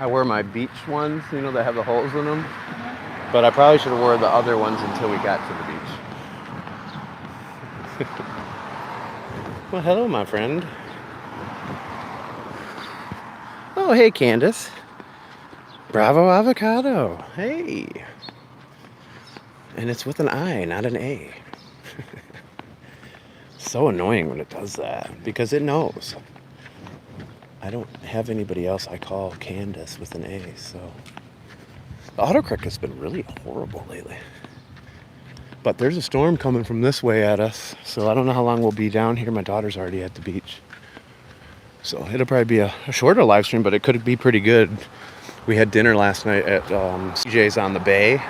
I wear my beach ones, you know, that have the holes in them. But I probably should have worn the other ones until we got to the beach. Well, hello, my friend. Oh, hey, Candace. Bravo avocado. Hey. And it's with an I, not an A. So annoying when it does that because it knows. I don't have anybody else I call Candace with an A, so. The autocorrect has been really horrible lately. But there's a storm coming from this way at us, so I don't know how long we'll be down here. My daughter's already at the beach. So it'll probably be a shorter live stream, but it could be pretty good. We had dinner last night at CJ's on the Bay.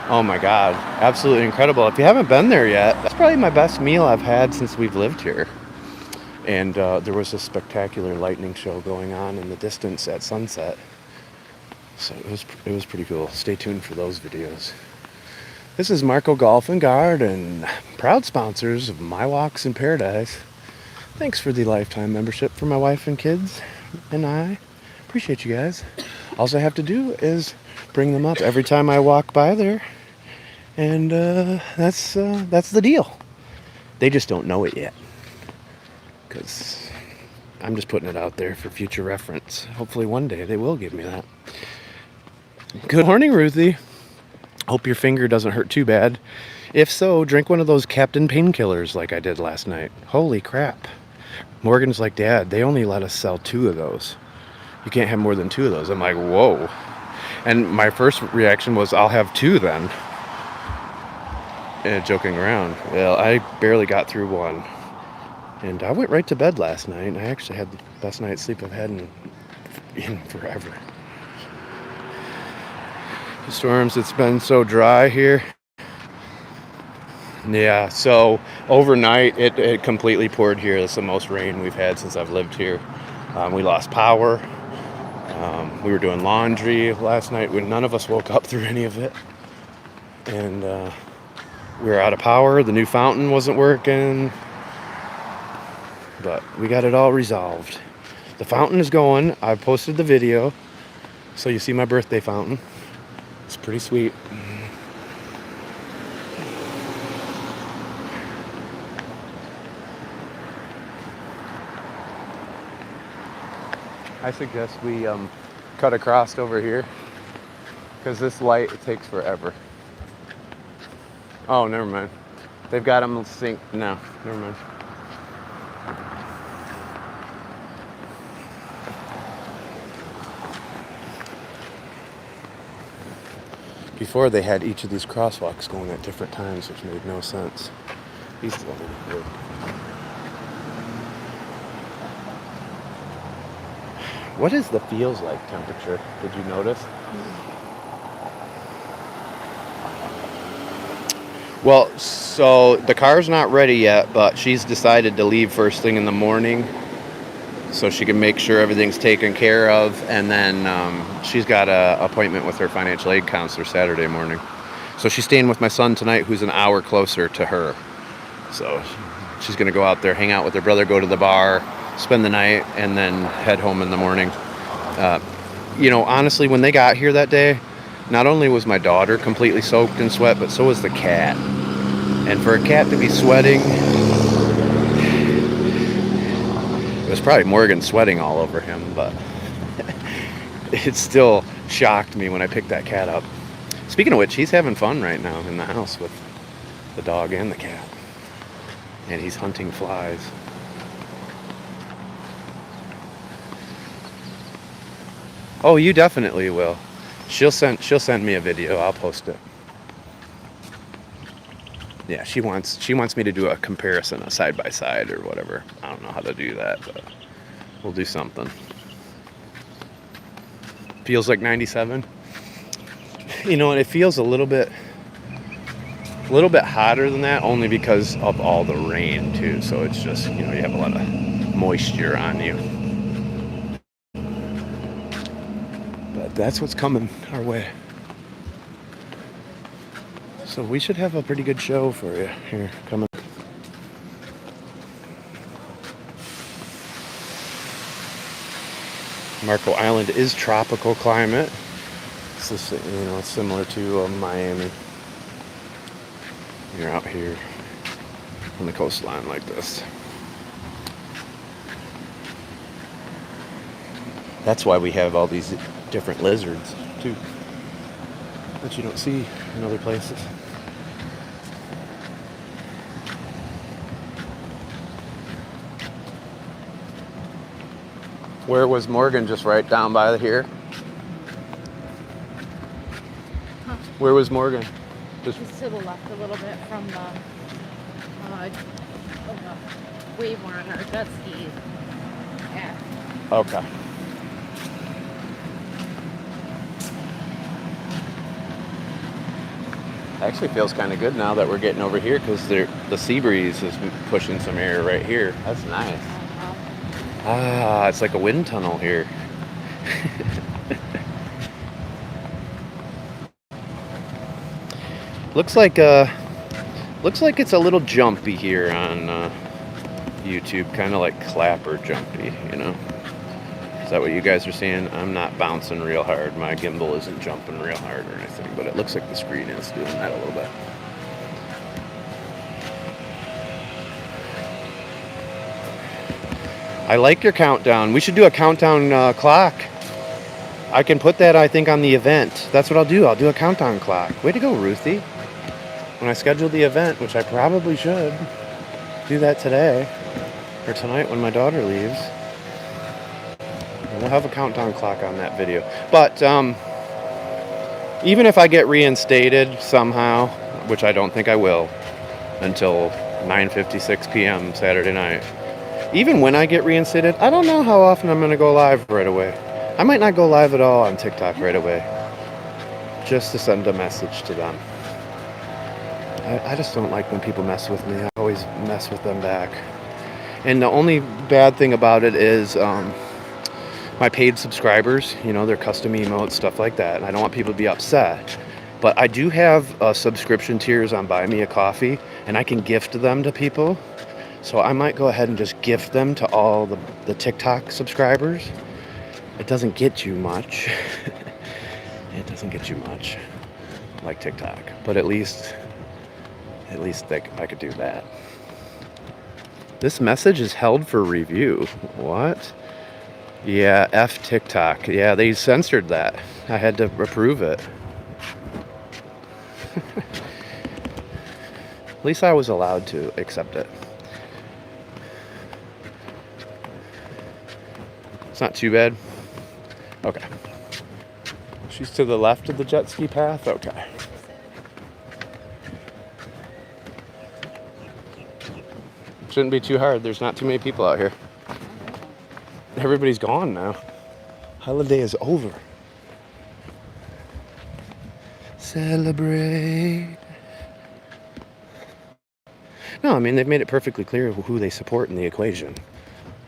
Oh my God, absolutely incredible. If you haven't been there yet, that's probably my best meal I've had since we've lived here. And there was a spectacular lightning show going on in the distance at sunset. So it was pretty cool. Stay tuned for those videos. This is Marco Golf and Garden, proud sponsors of My Walks in Paradise. Thanks for the lifetime membership for my wife and kids and I. Appreciate you guys. All I have to do is bring them up every time I walk by there. And that's the deal. They just don't know it yet. Because I'm just putting it out there for future reference. Hopefully one day they will give me that. Good morning, Ruthie. Hope your finger doesn't hurt too bad. If so, drink one of those Captain Painkillers like I did last night. Holy crap. Morgan's like, Dad, they only let us sell 2 of those. You can't have more than 2 of those. I'm like, whoa. And my first reaction was, I'll have 2 then. And joking around. Well, I barely got through 1. And I went right to bed last night. And I actually had the best night's sleep I've had in forever. The storms, it's been so dry here. Yeah, so overnight it completely poured here. It's the most rain we've had since I've lived here. We lost power. We were doing laundry last night when none of us woke up through any of it. And we were out of power. The new fountain wasn't working. But we got it all resolved. The fountain is going. I posted the video. So you see my birthday fountain. It's pretty sweet. I suggest we cut across over here because this light, it takes forever. Oh, never mind. They've got them synced. No, never mind. Before they had each of these crosswalks going at different times, which made no sense. These don't work. What is the feels like temperature? Did you notice? Well, so the car's not ready yet, but she's decided to leave first thing in the morning so she can make sure everything's taken care of. And then she's got an appointment with her financial aid counselor Saturday morning. So she's staying with my son tonight, who's an hour closer to her. So she's going to go out there, hang out with her brother, go to the bar, spend the night, and then head home in the morning. You know, honestly, when they got here that day, not only was my daughter completely soaked in sweat, but so was the cat. And for a cat to be sweating, it was probably Morgan sweating all over him, but it still shocked me when I picked that cat up. Speaking of which, he's having fun right now in the house with the dog and the cat. And he's hunting flies. Oh, you definitely will. She'll send me a video. I'll post it. Yeah, she wants me to do a comparison, a side by side or whatever. I don't know how to do that, but we'll do something. Feels like 97. You know, and it feels a little bit hotter than that, only because of all the rain too. So it's just, you know, you have a lot of moisture on you. But that's what's coming our way. So we should have a pretty good show for you here coming. Marco Island is tropical climate. It's the it's similar to Miami. You're out here on the coastline like this. That's why we have all these different lizards too, that you don't see in other places. Where was Morgan? Just right down by here? Huh? Where was Morgan? Just to the left a little bit from the wave on our jet ski. Yeah. Okay. Actually feels kind of good now that we're getting over here because the sea breeze is pushing some air right here. That's nice. Ah, it's like a wind tunnel here. Looks like it's a little jumpy here on YouTube, kind of like clapper jumpy, you know. Is that what you guys are seeing? I'm not bouncing real hard. My gimbal isn't jumping real hard or anything, but it looks like the screen is doing that a little bit. I like your countdown. We should do a countdown clock. I can put that, I think, on the event. That's what I'll do. I'll do a countdown clock. Way to go, Ruthie. When I schedule the event, which I probably should do that today or tonight when my daughter leaves, we'll have a countdown clock on that video. But even if I get reinstated somehow, which I don't think I will until 9:56 p.m. Saturday night, even when I get reinstated, I don't know how often I'm going to go live right away. I might not go live at all on TikTok right away, just to send a message to them. I just don't like when people mess with me. I always mess with them back. And the only bad thing about it is my paid subscribers, their custom emotes, stuff like that. And I don't want people to be upset. But I do have subscription tiers on Buy Me a Coffee, and I can gift them to people. So I might go ahead and just gift them to all the TikTok subscribers. It doesn't get you much. It doesn't get you much like TikTok. But at least I could do that. This message is held for review. What? Yeah, F TikTok. Yeah, they censored that. I had to approve it. At least I was allowed to accept it. It's not too bad. Okay. She's to the left of the jet ski path? Okay. Shouldn't be too hard. There's not too many people out here. Everybody's gone now. Holiday is over. Celebrate. No, I mean, they've made it perfectly clear who they support in the equation.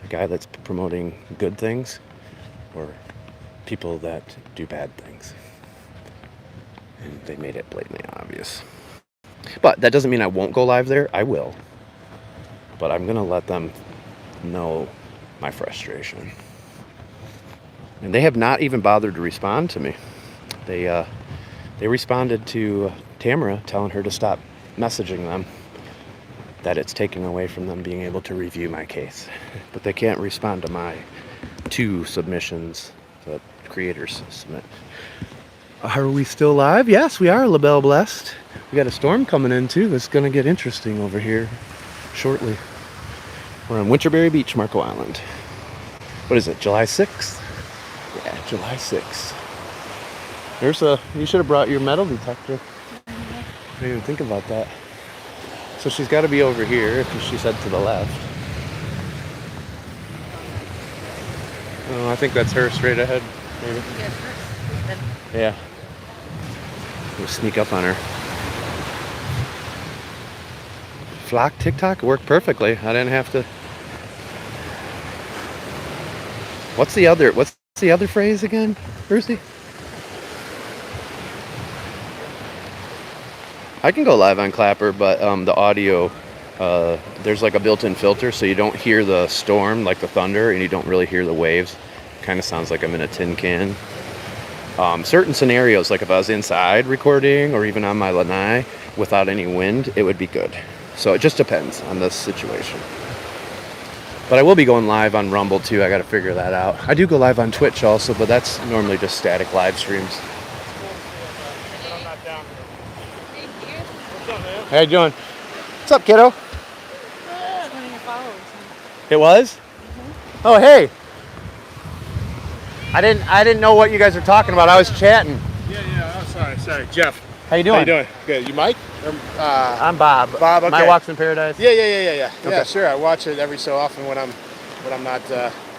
A guy that's promoting good things or people that do bad things. And they made it blatantly obvious. But that doesn't mean I won't go live there. I will. But I'm going to let them know my frustration. And they have not even bothered to respond to me. They responded to Tamara telling her to stop messaging them, that it's taking away from them being able to review my case. But they can't respond to my 2 submissions that creators submit. Are we still live? Yes, we are, LaBelle Blessed. We got a storm coming in too. It's going to get interesting over here shortly. We're on Winterberry Beach, Marco Island. What is it, July 6th? Yeah, July 6th. You should have brought your metal detector. I didn't even think about that. So she's got to be over here because she said to the left. Oh, I think that's her straight ahead, maybe. Yeah. We'll sneak up on her. Flock TikTok worked perfectly. I didn't have to. What's the other phrase again, Brucey? I can go live on Clapper, but the audio, there's like a built-in filter, so you don't hear the storm, like the thunder, and you don't really hear the waves kind of sounds like I'm in a tin can. Certain scenarios, like if I was inside recording or even on my lanai without any wind, it would be good. So it just depends on the situation. But I will be going live on Rumble too. I got to figure that out. I do go live on Twitch also, but that's normally just static live streams. I'm not down here. Thank you. What's up, man? How you doing? What's up, kiddo? Just one of your followers. It was? Oh, hey. I didn't know what you guys were talking about. I was chatting. Yeah. Oh, sorry. Jeff. How you doing? How you doing? Good. You Mike? I'm Bob. Bob, okay. My Walks in Paradise. Yeah. Okay. Yeah, sure. I watch it every so often when I'm not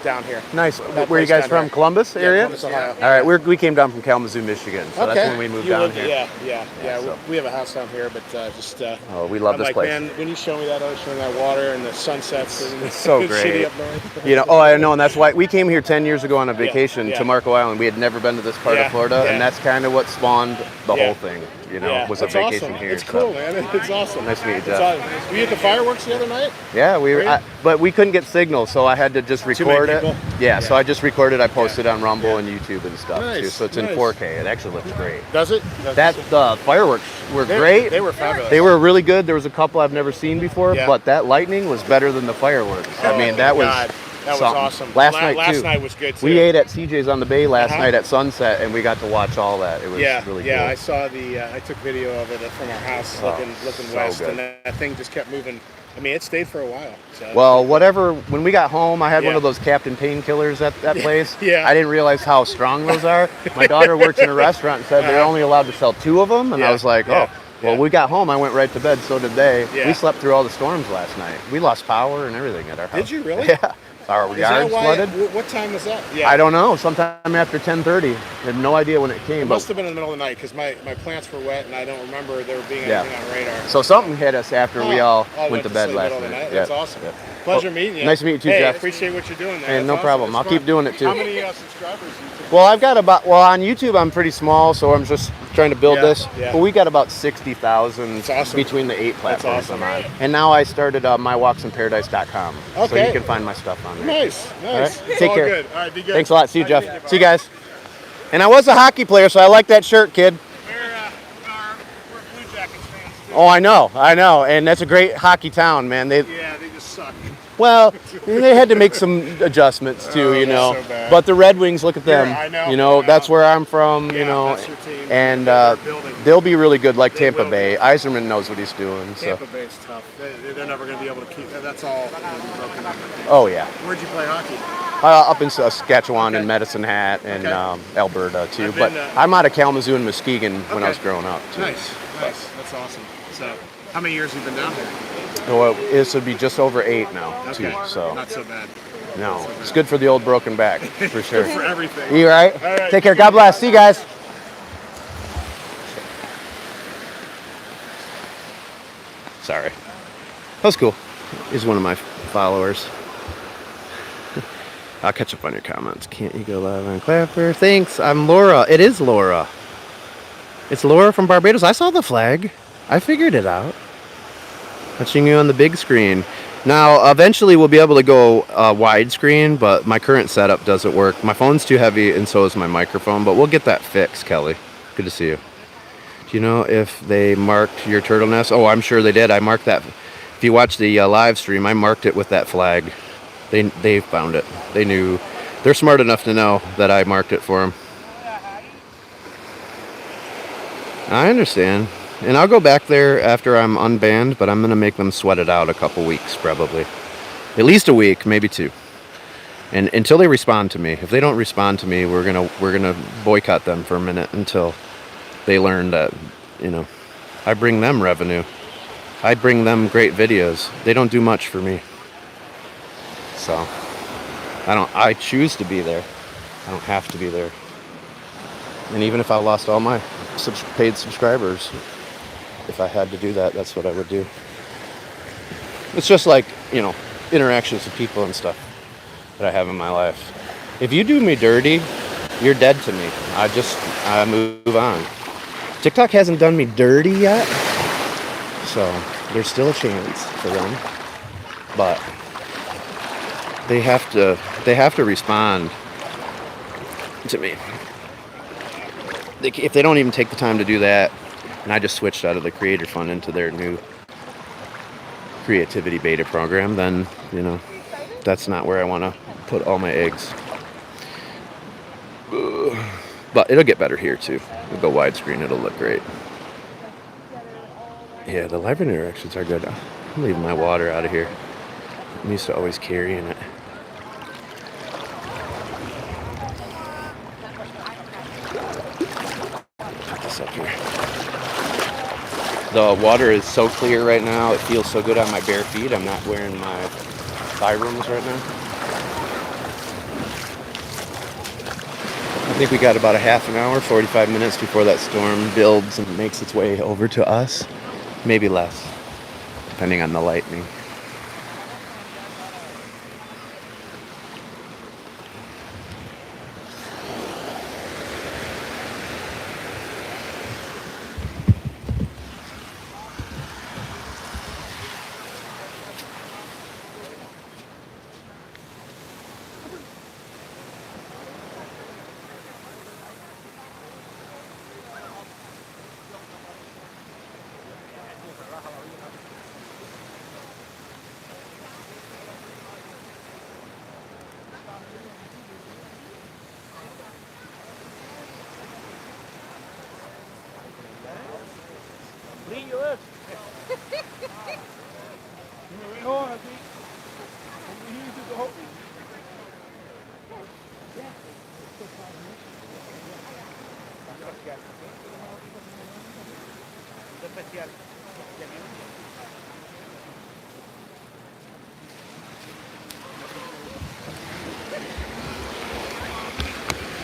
down here. Nice. That Where are you place guys down from? here. Columbus area? Columbus, Ohio. All right. We came down from Kalamazoo, Michigan. So Okay. that's when we moved You down lived- here. Yeah. so- We have a house down here, but just. Oh, we love I'm this like, place. man, when you show me that ocean, that water, and the sunsets, and It's so the city great. up north. You know, oh, I know, and that's why we came here 10 years ago on a vacation yeah. to Marco Island. We had never been to this part Yeah, of Florida, yeah. and that's kind of what spawned the Yeah. whole thing. You know, Yeah, was a that's vacation awesome. here. It's so- cool, man. It's awesome. Nice to meet you, It's Jeff. awesome. Were you at the fireworks the other night? Yeah, we were, Were you? but we couldn't get signal, so I had to just Too many record it. people? Yeah, so I just recorded. I posted on Rumble Yeah. and YouTube and stuff too. Nice, So it's in nice. 4K. It actually looks great. Does it? That the fireworks were great. They were fabulous. They were really good. There was a couple I've never seen before, Yeah. but that lightning was better than the fireworks. I Oh, mean, that was God. That was something. awesome. Last night Last too. night was good too. We ate at CJ's on the Bay last Uh-huh. night at sunset, and we got to watch all that. It was really cool. I saw the. I took video of it from our house, Oh, looking so west, good. and that thing just kept moving. I mean, it stayed for a while. So. Well, whatever. When we got home, I had one Yeah. of those Captain Painkillers at that place. Yeah. I didn't realize how strong those are. My daughter works in a restaurant and said they're only allowed to sell 2 of them, and I Yeah. was like, Yeah. oh. Well, Yeah. we got home. I went right to bed. So did they. Yeah. We slept through all the storms last night. We lost power and everything at our house. Did you really? Yeah. Our Is that yard why? flooded. What time was that? Yeah. I don't know. Sometime after 10:30. I had no idea when it came. It But must have been in the middle of the night because my plants were wet, and I don't remember there being Yeah. anything on radar. so something hit us after we all went to bed sleep last middle of the night. That's awesome. Yeah. Pleasure meeting you. Nice to meet you too, hey, Jeff. I appreciate what you're doing there. Hey, That's no awesome. problem. It's I'll fun. keep doing it, too. How many subscribers do you think? Well, I've got on YouTube I'm pretty small, so I'm just trying to build Yeah, this. yeah. But we got about 60,000 That's awesome. between the 8 That's platforms awesome. I'm on. And now I started mywalksinparadise.com. So Okay. you can find my stuff on there. Nice. All right. It's Take all care. good. All right, be good. Thanks a lot. See you, Nice Jeff. to meet See you guys. And I was a hockey player, so I like that shirt, kid. We're Blue Jackets fans too. Oh, I know. And that's a great hockey town, man. Yeah, they just suck. Well, they had to make some adjustments too, Oh, you that's know. so bad. But the Red Wings, look at them. Yeah, I know, You know, I know. that's where I'm from. You Yeah, know, that's your team. and They're building. they'll be really good, like They Tampa will Bay. be. Eiserman knows what he's doing. So. Tampa Bay's tough. They're never going to be able to keep. That's all going to be broken up. Oh yeah, Where'd you play hockey? up in Saskatchewan and Okay. Medicine Hat and Okay. Alberta too. I've But been, I'm out of Kalamazoo and Muskegon when I Okay. was growing up too. Nice. That's awesome. So, how many years have you been down here? So this would be just over 8 now Okay. too. So Not so bad. no, it's good for the old broken back for sure. For everything. You right? All right. Take care. God bless. See you guys. Sorry. That was cool. He's one of my followers. I'll catch up on your comments. Can't you go live on Clapper? Thanks. I'm Laura. It is Laura. It's Laura from Barbados. I saw the flag. I figured it out. Watching you on the big screen. Now, eventually we'll be able to go widescreen, but my current setup doesn't work. My phone's too heavy, and so is my microphone, but we'll get that fixed, Kelly. Good to see you. Do you know if they marked your turtle nest? Oh, I'm sure they did. I marked that. If you watch the live stream, I marked it with that flag. They found it. They knew. They're smart enough to know that I marked it for them. I understand. And I'll go back there after I'm unbanned, but I'm going to make them sweat it out a couple weeks, probably. At least a week, maybe 2. And until they respond to me. If they don't respond to me, we're gonna boycott them for a minute until they learn that, you know, I bring them revenue. I bring them great videos. They don't do much for me. So, I choose to be there. I don't have to be there. And even if I lost all my paid subscribers, if I had to do that, that's what I would do. It's just like, you know, interactions with people and stuff that I have in my life. If you do me dirty, you're dead to me. I move on. TikTok hasn't done me dirty yet, so there's still a chance for them. But they have to respond to me. If they don't even take the time to do that, and I just switched out of the Creator Fund into their new creativity beta program, then, you know, that's not where I want to put all my eggs. But it'll get better here too. We'll go widescreen, it'll look great. Yeah, the live interactions are good. I'm leaving my water out of here. I'm used to always carrying it. Put this up here. The water is so clear right now. It feels so good on my bare feet. I'm not wearing my thigh rooms right now. I think we got about a half an hour, 45 minutes before that storm builds and makes its way over to us. Maybe less, depending on the lightning.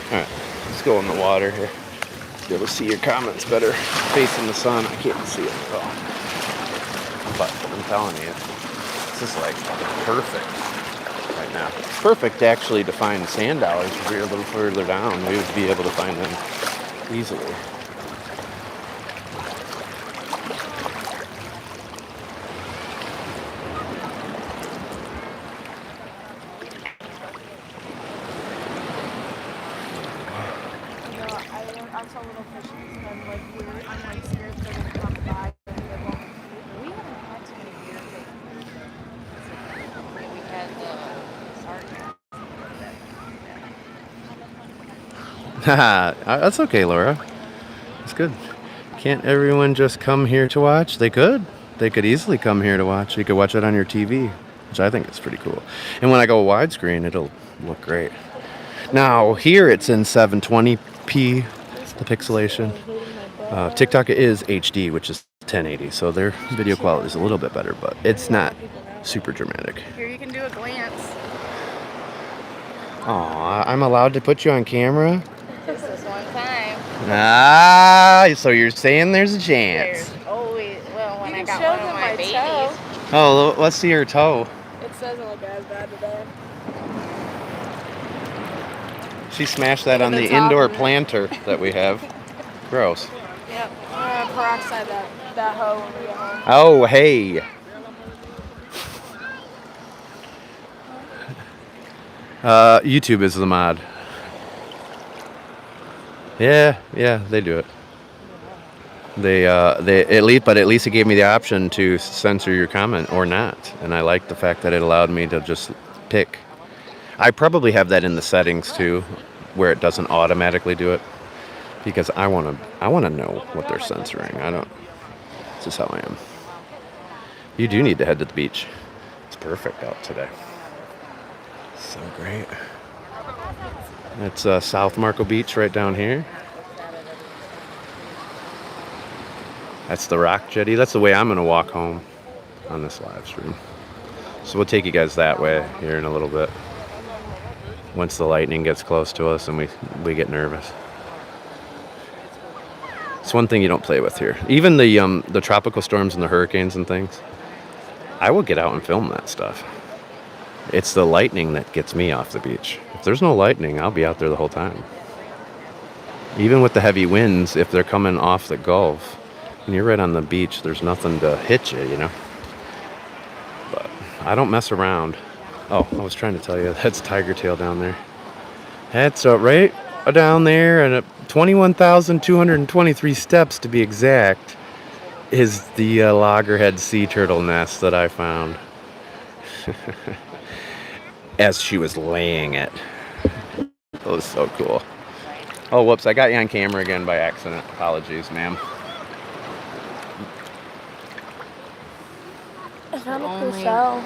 Alright, let's go in the water here. Be able to see your comments better. Facing the sun, I can't see it at all. But I'm telling you, this is like perfect right now. It's perfect actually to find sand dollars. If we were a little further down, we would be able to find them easily. That's okay, Laura. That's good. Can't everyone just come here to watch? They could. They could easily come here to watch. You could watch it on your TV, which I think is pretty cool. And when I go widescreen, it'll look great. Now, here it's in 720p, the pixelation. TikTok is HD, which is 1080, so their video quality is a little bit better, but it's not super dramatic. Here you can do a glance. Aw, I'm allowed to put you on camera? Just this one time. Ah, so you're saying there's a chance. There's always, well, when You I can got show one of them my my babies. toe. Oh, let's see your toe. It doesn't look as bad today. She smashed that on The the top indoor of it. planter that we have. Gross. Yep. I'm gonna peroxide that hoe when we get home. Oh, hey. YouTube is the mod. Yeah, they do it. They at least it gave me the option to censor your comment or not, and I like the fact that it allowed me to just pick. I probably have that in the settings too, where it doesn't automatically do it, because I want to know what they're censoring. I don't. This is how I am. You do need to head to the beach. It's perfect out today. So great. It's South Marco Beach right down here. That's the rock jetty. That's the way I'm going to walk home on this live stream. So we'll take you guys that way here in a little bit. Once the lightning gets close to us and we get nervous. It's one thing you don't play with here. Even the tropical storms and the hurricanes and things, I will get out and film that stuff. It's the lightning that gets me off the beach. If there's no lightning, I'll be out there the whole time. Even with the heavy winds, if they're coming off the Gulf, and you're right on the beach, there's nothing to hit you, you know? But I don't mess around. Oh, I was trying to tell you, that's tiger tail down there. That's right down there, and 21,223 steps to be exact, is the loggerhead sea turtle nest that I found as she was laying it. That was so cool. Oh, whoops, I got you on camera again by accident. Apologies, ma'am. I found a cool Only- shell.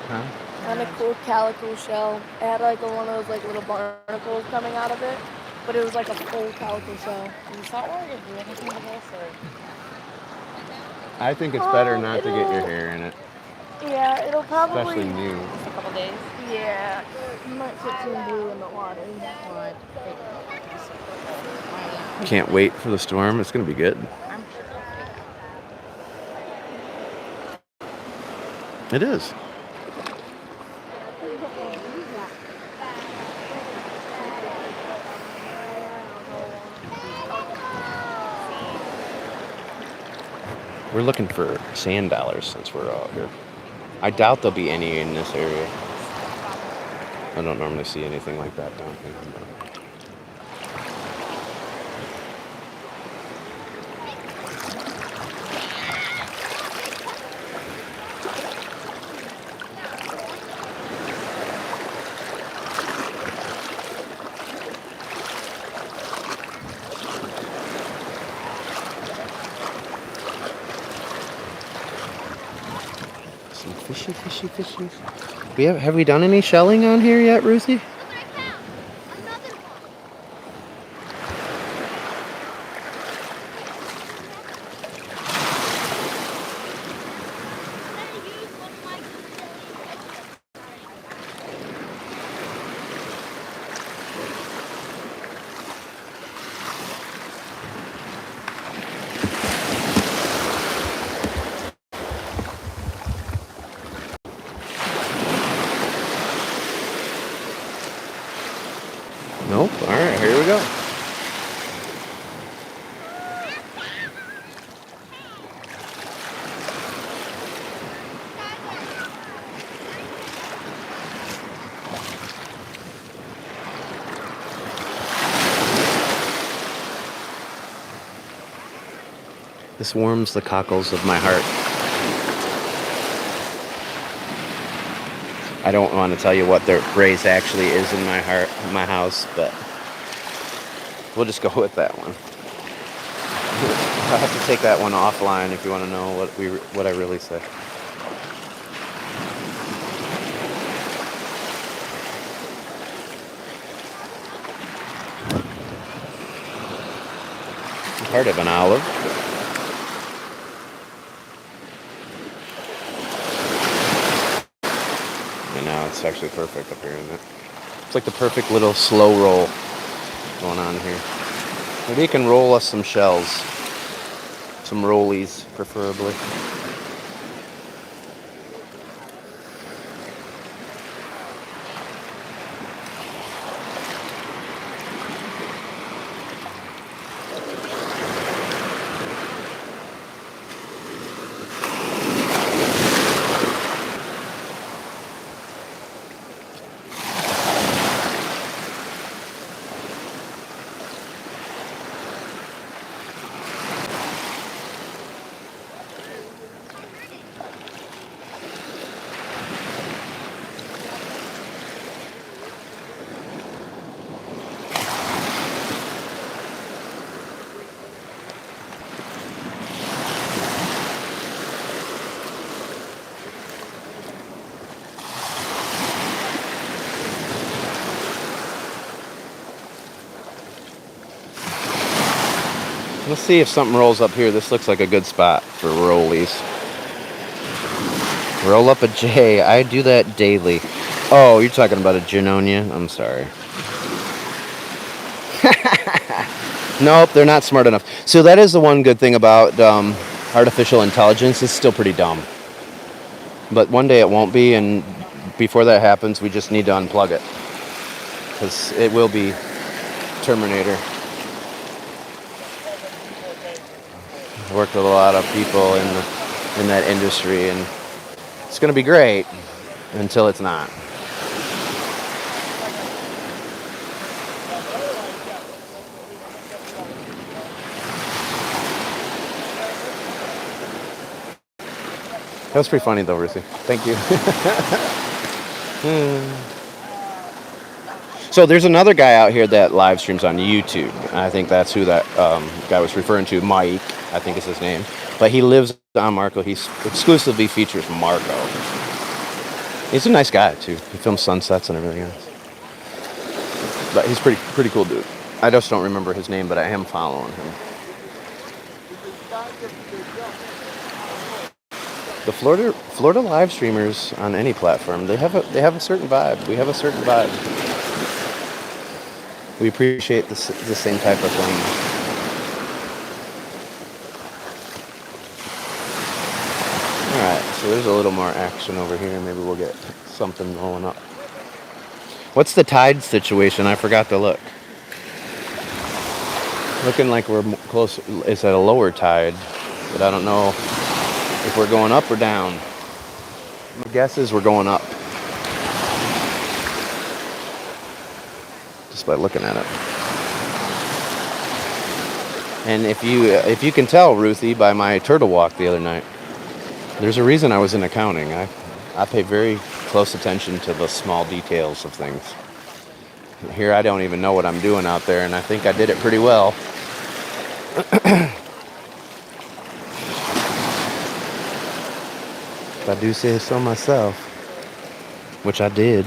Huh? I found a cool calico shell. It had like one of those like little barnacles coming out of it, but it was like a full calico shell. Does saltwater do anything to this, or I think it's better not to get your it'll- hair in it, Yeah, it'll probably. especially new. just a couple days? Yeah, you might get some blue in the water. What? Can't wait for the storm. It's gonna be good. I'm sure. It is. We're looking for sand dollars since we're out here. I doubt there'll be any in this area. I don't normally see anything like that down here. Some fishy fishies. Have we done any shelling on here yet, Ruthie? Nope. All right, here we go. This warms the cockles of my heart. I don't want to tell you what the race actually is in my house, but we'll just go with that one. I'll have to take that one offline if you want to know what I really say. Part of an olive. And now it's actually perfect up here, isn't it? It's like the perfect little slow roll going on here. Maybe you can roll us some shells. Some rollies, preferably. Let's see if something rolls up here. This looks like a good spot for rollies. Roll up a J. I do that daily. Oh, you're talking about a Junonia? I'm sorry. Nope, they're not smart enough. So that is the one good thing about artificial intelligence. It's still pretty dumb. But one day it won't be, and before that happens, we just need to unplug it. Because it will be Terminator. I've worked with a lot of people in that industry, and it's going to be great until it's not. That was pretty funny though, Ruthie. Thank you. So there's another guy out here that live streams on YouTube. I think that's who that guy was referring to. Mike, I think is his name. But he lives on Marco. He exclusively features Marco. He's a nice guy too. He films sunsets and everything else. But he's pretty cool dude. I just don't remember his name, but I am following him. The Florida live streamers on any platform, they have a certain vibe. We have a certain vibe. We appreciate the same type of thing. All right, so there's a little more action over here. Maybe we'll get something rolling up. What's the tide situation? I forgot to look. Looking like we're close. It's at a lower tide, but I don't know if we're going up or down. My guess is we're going up. Just by looking at it. And if you can tell, Ruthie, by my turtle walk the other night, there's a reason I was in accounting. I pay very close attention to the small details of things. Here I don't even know what I'm doing out there, and I think I did it pretty well. If I do say so myself, which I did.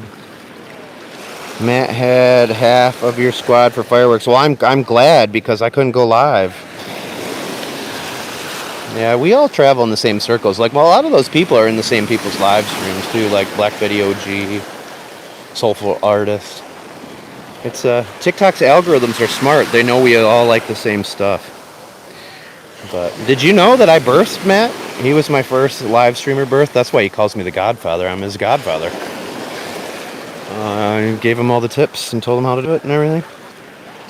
Matt had half of your squad for fireworks. Well, I'm glad because I couldn't go live. Yeah, we all travel in the same circles. Like, well, a lot of those people are in the same people's live streams too, like Black Betty OG, Soulful Artist. It's TikTok's algorithms are smart. They know we all like the same stuff. But did you know that I birthed Matt? He was my first live streamer birth. That's why he calls me the Godfather. I'm his godfather. I gave him all the tips and told him how to do it and everything.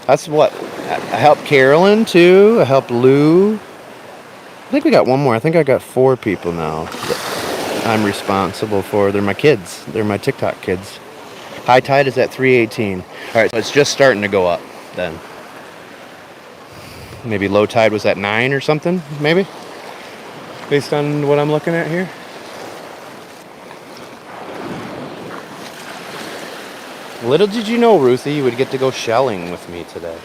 That's what. I helped Carolyn too. I helped Lou. I think we got one more. I think I got 4 people now that I'm responsible for. They're my kids. They're my TikTok kids. High tide is at 3:18. All right, so it's just starting to go up then. Maybe low tide was at 9 or something, maybe? Based on what I'm looking at here. Little did you know, Ruthie, you would get to go shelling with me today.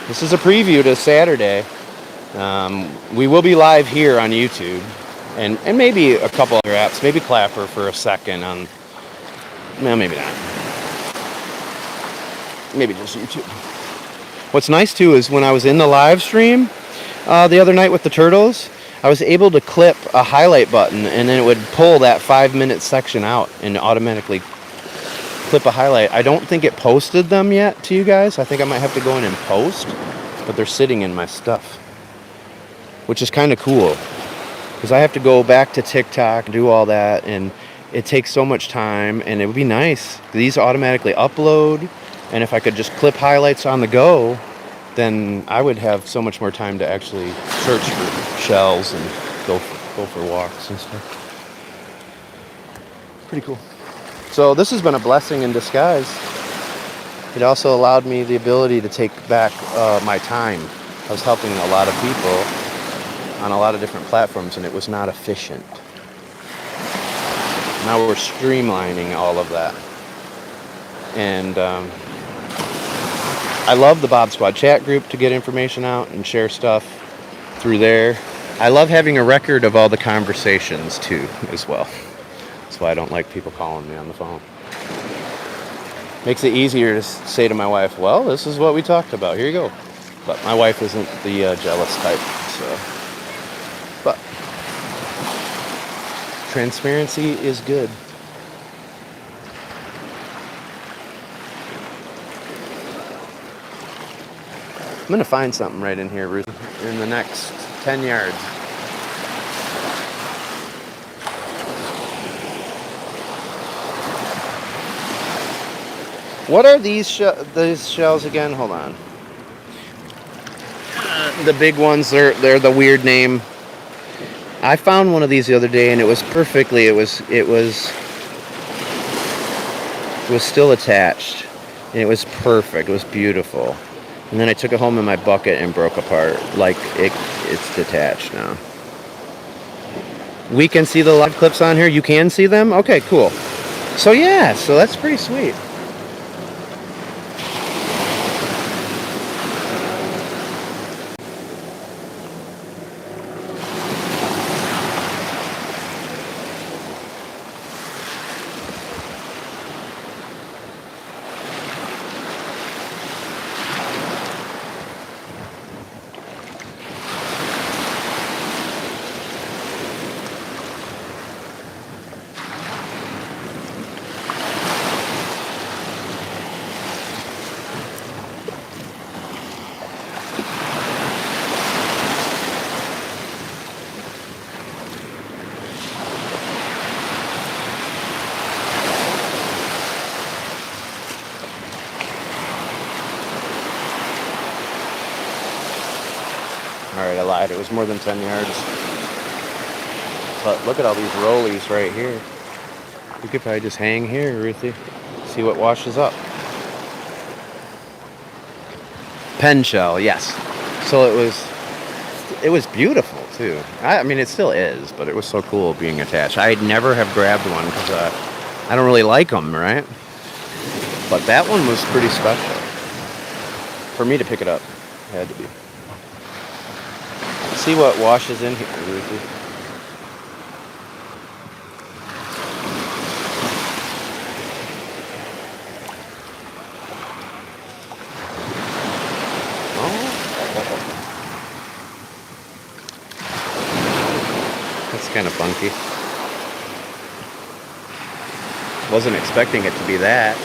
This is a preview to Saturday. We will be live here on YouTube. And maybe a couple other apps. Maybe Clapper for a second on... No, maybe not. Maybe just YouTube. What's nice too is when I was in the live stream the other night with the turtles, I was able to clip a highlight button and then it would pull that 5-minute section out and automatically clip a highlight. I don't think it posted them yet to you guys. I think I might have to go in and post, but they're sitting in my stuff, which is kind of cool because I have to go back to TikTok and do all that, and it takes so much time. And it would be nice. These automatically upload. And if I could just clip highlights on the go, then I would have so much more time to actually search for shells and go for walks and stuff. Pretty cool. So this has been a blessing in disguise. It also allowed me the ability to take back my time. I was helping a lot of people on a lot of different platforms, and it was not efficient. Now we're streamlining all of that. And I love the Bob Squad chat group to get information out and share stuff through there. I love having a record of all the conversations too, as well. That's why I don't like people calling me on the phone. Makes it easier to say to my wife, well, this is what we talked about. Here you go. But my wife isn't the jealous type, so. But transparency is good. I'm going to find something right in here, Ruth, in the next 10 yards. What are these shells again? Hold on. The big ones, they're the weird name. I found one of these the other day, and it was perfectly, it was still attached, and it was perfect. It was beautiful. And then I took it home in my bucket and broke apart. Like, it's detached now. We can see the live clips on here. You can see them? Okay, cool. So yeah, so that's pretty sweet. Alright, I lied. It was more than 10 yards. But look at all these rollies right here. You could probably just hang here, Ruthie. See what washes up. Pen shell, yes. So it was beautiful too. I mean, it still is, but it was so cool being attached. I'd never have grabbed one because I don't really like them, right? But that one was pretty special. For me to pick it up, it had to be. See what washes in here, Ruthie. That's kind of funky. Wasn't expecting it to be that.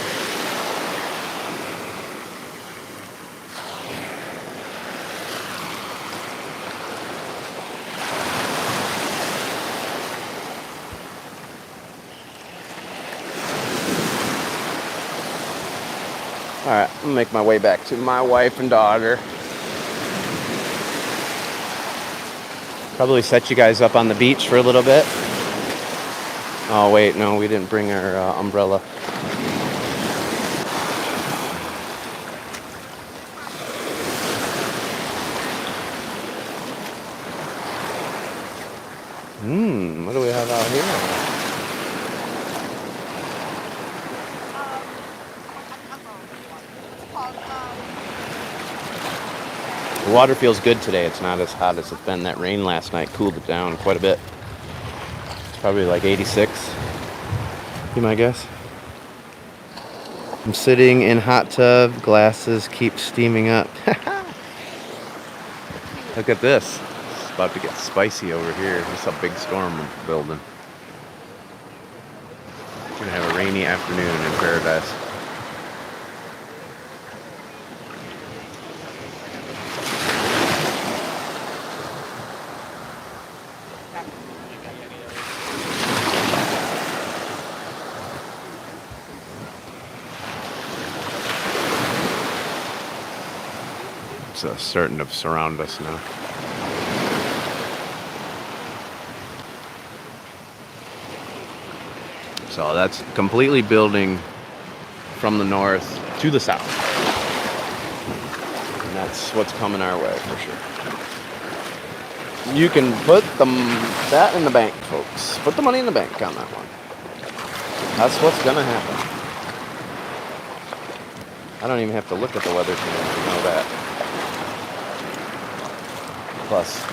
Alright, I'm gonna make my way back to my wife and daughter. Probably set you guys up on the beach for a little bit. Oh wait, no, we didn't bring our umbrella. What do we have out here? The water feels good today. It's not as hot as it's been. That rain last night cooled it down quite a bit. It's probably like 86, you might guess. I'm sitting in hot tub. Glasses keep steaming up. Look at this. It's about to get spicy over here. This is a big storm we're building. We're going to have a rainy afternoon in paradise. It's starting to surround us now. So that's completely building from the north to the south. And that's what's coming our way for sure. You can put that in the bank, folks. Put the money in the bank on that one. That's what's gonna happen. I don't even have to look at the Weather Channel to know that. Plus,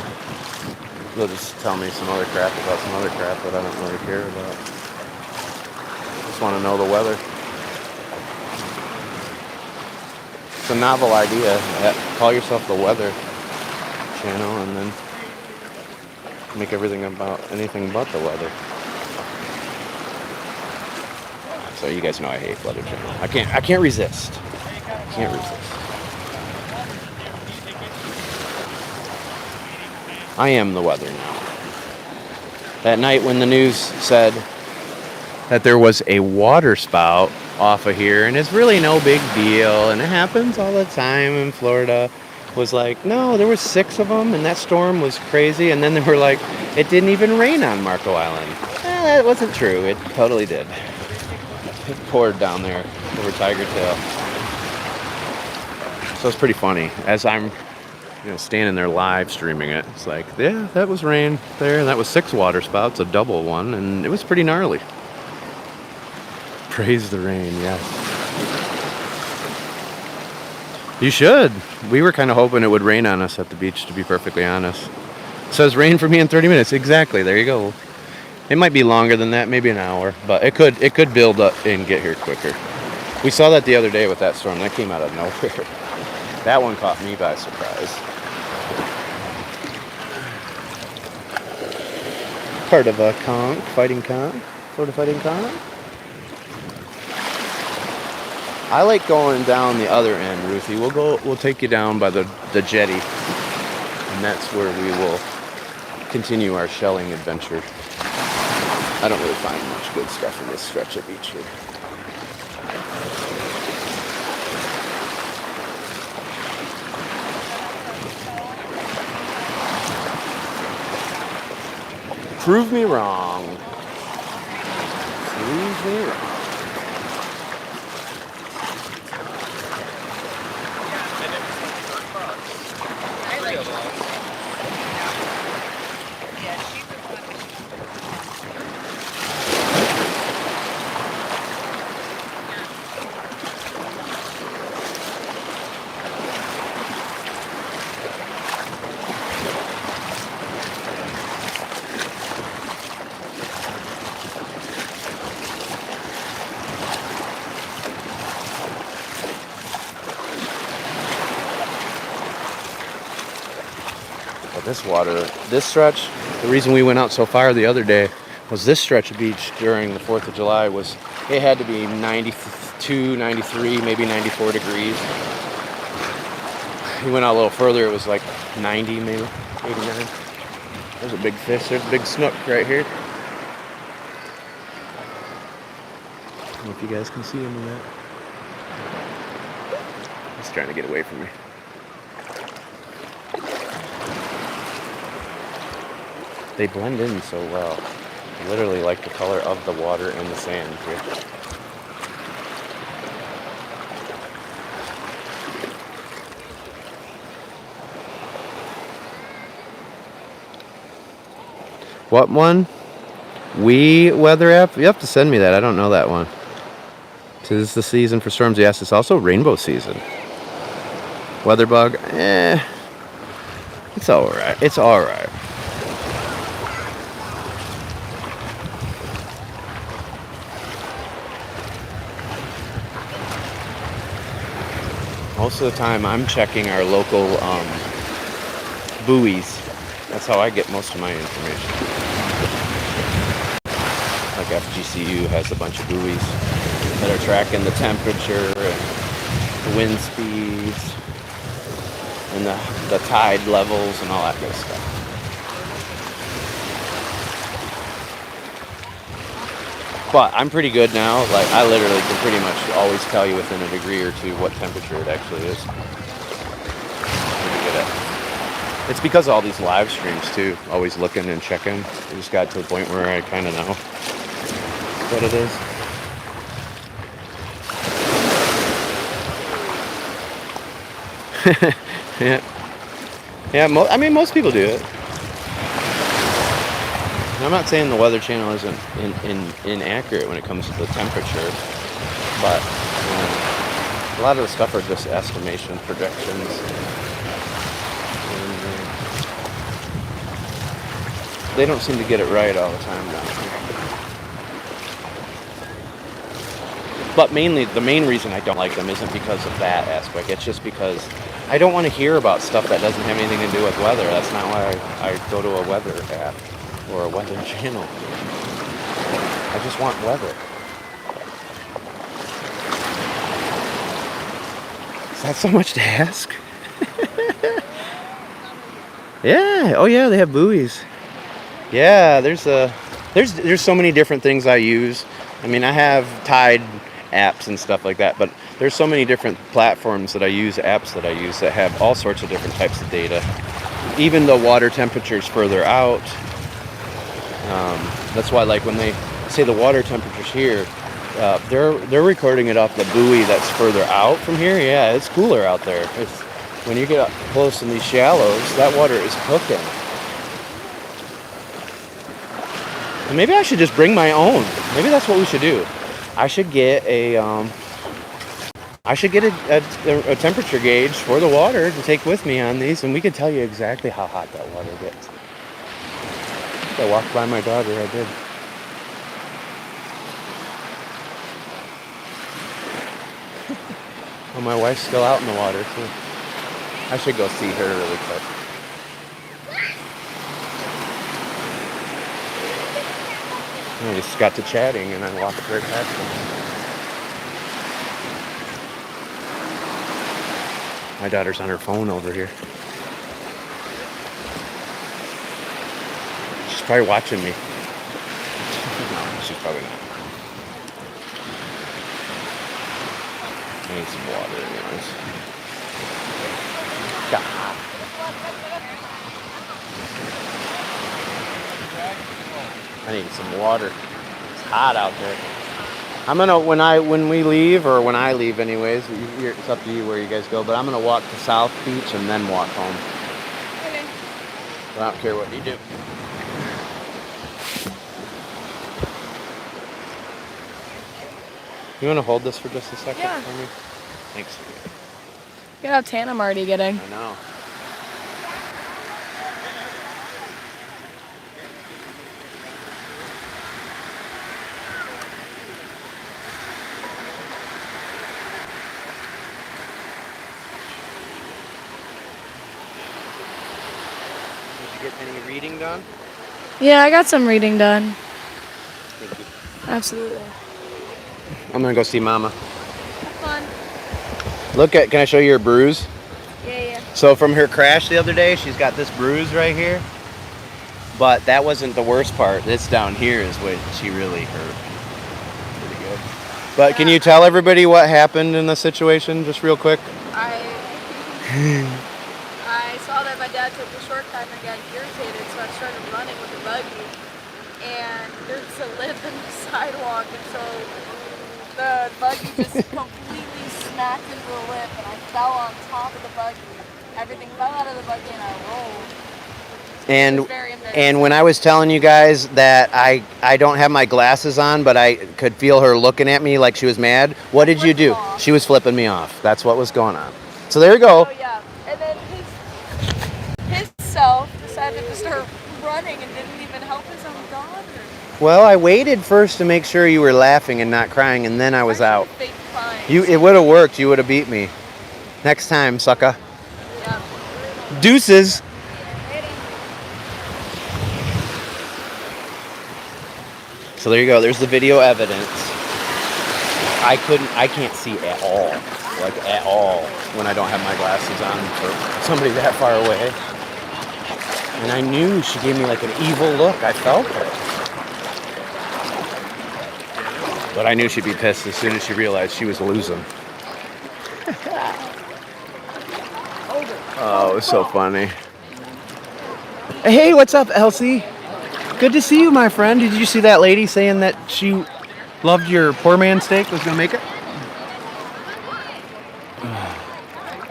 they'll just tell me some other crap about some other crap that I don't really care about. Just want to know the weather. It's a novel idea. Call yourself the Weather Channel and then make everything about anything but the weather. So you guys know I hate Weather Channel. I can't resist. Can't resist. I am the weather now. That night when the news said that there was a water spout off of here, and it's really no big deal, and it happens all the time in Florida, was like, no, there was 6 of them, and that storm was crazy, and then they were like, it didn't even rain on Marco Island. That wasn't true. It totally did. It poured down there over Tiger Tail. So it's pretty funny. As I'm standing there live streaming it. It's like, yeah, that was rain there, and that was 6 water spouts, a double one, and it was pretty gnarly. Praise the rain, yes. You should. We were kind of hoping it would rain on us at the beach, to be perfectly honest. It says rain for me in 30 minutes. Exactly. There you go. It might be longer than that, maybe an hour, but it could build up and get here quicker. We saw that the other day with that storm. That came out of nowhere. That one caught me by surprise. Part of a conch, fighting conch, Florida fighting conch. I like going down the other end, Ruthie. We'll take you down by the jetty, and that's where we will continue our shelling adventure. I don't really find much good stuff in this stretch of beach here. Prove me wrong. Prove me wrong. This water, this stretch, the reason we went out so far the other day was this stretch of beach during the 4th of July was, it had to be 92, 93, maybe 94 degrees. We went out a little further, it was like 90 maybe, 89. There's a big fish, there's a big snook right here. I don't know if you guys can see him in that. He's trying to get away from me. They blend in so well. Literally like the color of the water and the sand here. What one? We weather app? You have to send me that. I don't know that one. 'Tis the season for storms. Yes, it's also rainbow season. Weatherbug? It's alright. It's alright. Most of the time I'm checking our local buoys. That's how I get most of my information. Like FGCU has a bunch of buoys that are tracking the temperature and the wind speeds and the tide levels and all that good stuff. But I'm pretty good now. Like, I literally can pretty much always tell you within a degree or two what temperature it actually is. Pretty good at it. It's because of all these live streams too. Always looking and checking. I just got to the point where I kind of know what it is. Yeah. I mean, most people do it. I'm not saying the Weather Channel isn't inaccurate when it comes to the temperature, but a lot of the stuff are just estimation, projections. And, they don't seem to get it right all the time now. But mainly, the main reason I don't like them isn't because of that aspect. It's just because I don't want to hear about stuff that doesn't have anything to do with weather. That's not why I go to a weather app or a weather channel. I just want weather. Is that so much to ask? Yeah. Oh yeah, they have buoys. Yeah, there's so many different things I use. I mean, I have Tide apps and stuff like that, but there's so many different platforms that I use, apps that I use that have all sorts of different types of data. Even the water temperature's further out. That's why, like, when they say the water temperature's here, they're recording it off the buoy that's further out from here. Yeah, it's cooler out there. when you get up close in these shallows, that water is cooking. And maybe I should just bring my own. Maybe that's what we should do. I should get a temperature gauge for the water to take with me on these, and we could tell you exactly how hot that water gets. I walked by my daughter, I did. Well, my wife's still out in the water, too. I should go see her really quick. I just got to chatting and I walked right past her. My daughter's on her phone over here. She's probably watching me. No, she's probably not. I need some water anyways. God. I need some water. It's hot out there. I'm gonna when we leave, or when I leave anyways, it's up to you where you guys go, but I'm gonna walk to South Beach and then walk home. Okay. I don't care what you do. You wanna hold this for just a second Yeah. for me? Thanks. Look at how tan I'm already getting. I know. Did you get any reading done? Yeah, I got some reading done. Thank you. Absolutely. I'm gonna go see Mama. Fun. Can I show you her bruise? Yeah. So from her crash the other day, she's got this bruise right here. But that wasn't the worst part. This down here is what she really hurt. Pretty good. But can you tell everybody what happened in the situation, just real quick? I saw that my dad took a shortcut and I got irritated, so I started running with the buggy. And there's a lip in the sidewalk, and so the buggy just completely smacked into the lip, and I fell on top of the buggy. Everything fell out of the buggy, and I rolled. It was very embarrassing. And when I was telling you guys that I don't have my glasses on, but I could feel her looking at me like she was mad, what did you do? Off. She was flipping me off. That's what was going on. So there you go. Oh yeah, and then his self decided to start running and didn't even help his own daughter. Well, I waited first to make sure you were laughing and not crying, and then I was out. Fake crying. It would have worked. You would have beat me. Next time, sucker. Yeah. Deuces. So there you go. There's the video evidence. I can't see at all. Like at all when I don't have my glasses on for somebody that far away. And I knew she gave me like an evil look. I felt it. But I knew she'd be pissed as soon as she realized she was losing. Oh, it was so funny. Hey, what's up, Elsie? Good to see you, my friend. Did you see that lady saying that she loved your poor man steak, was gonna make it?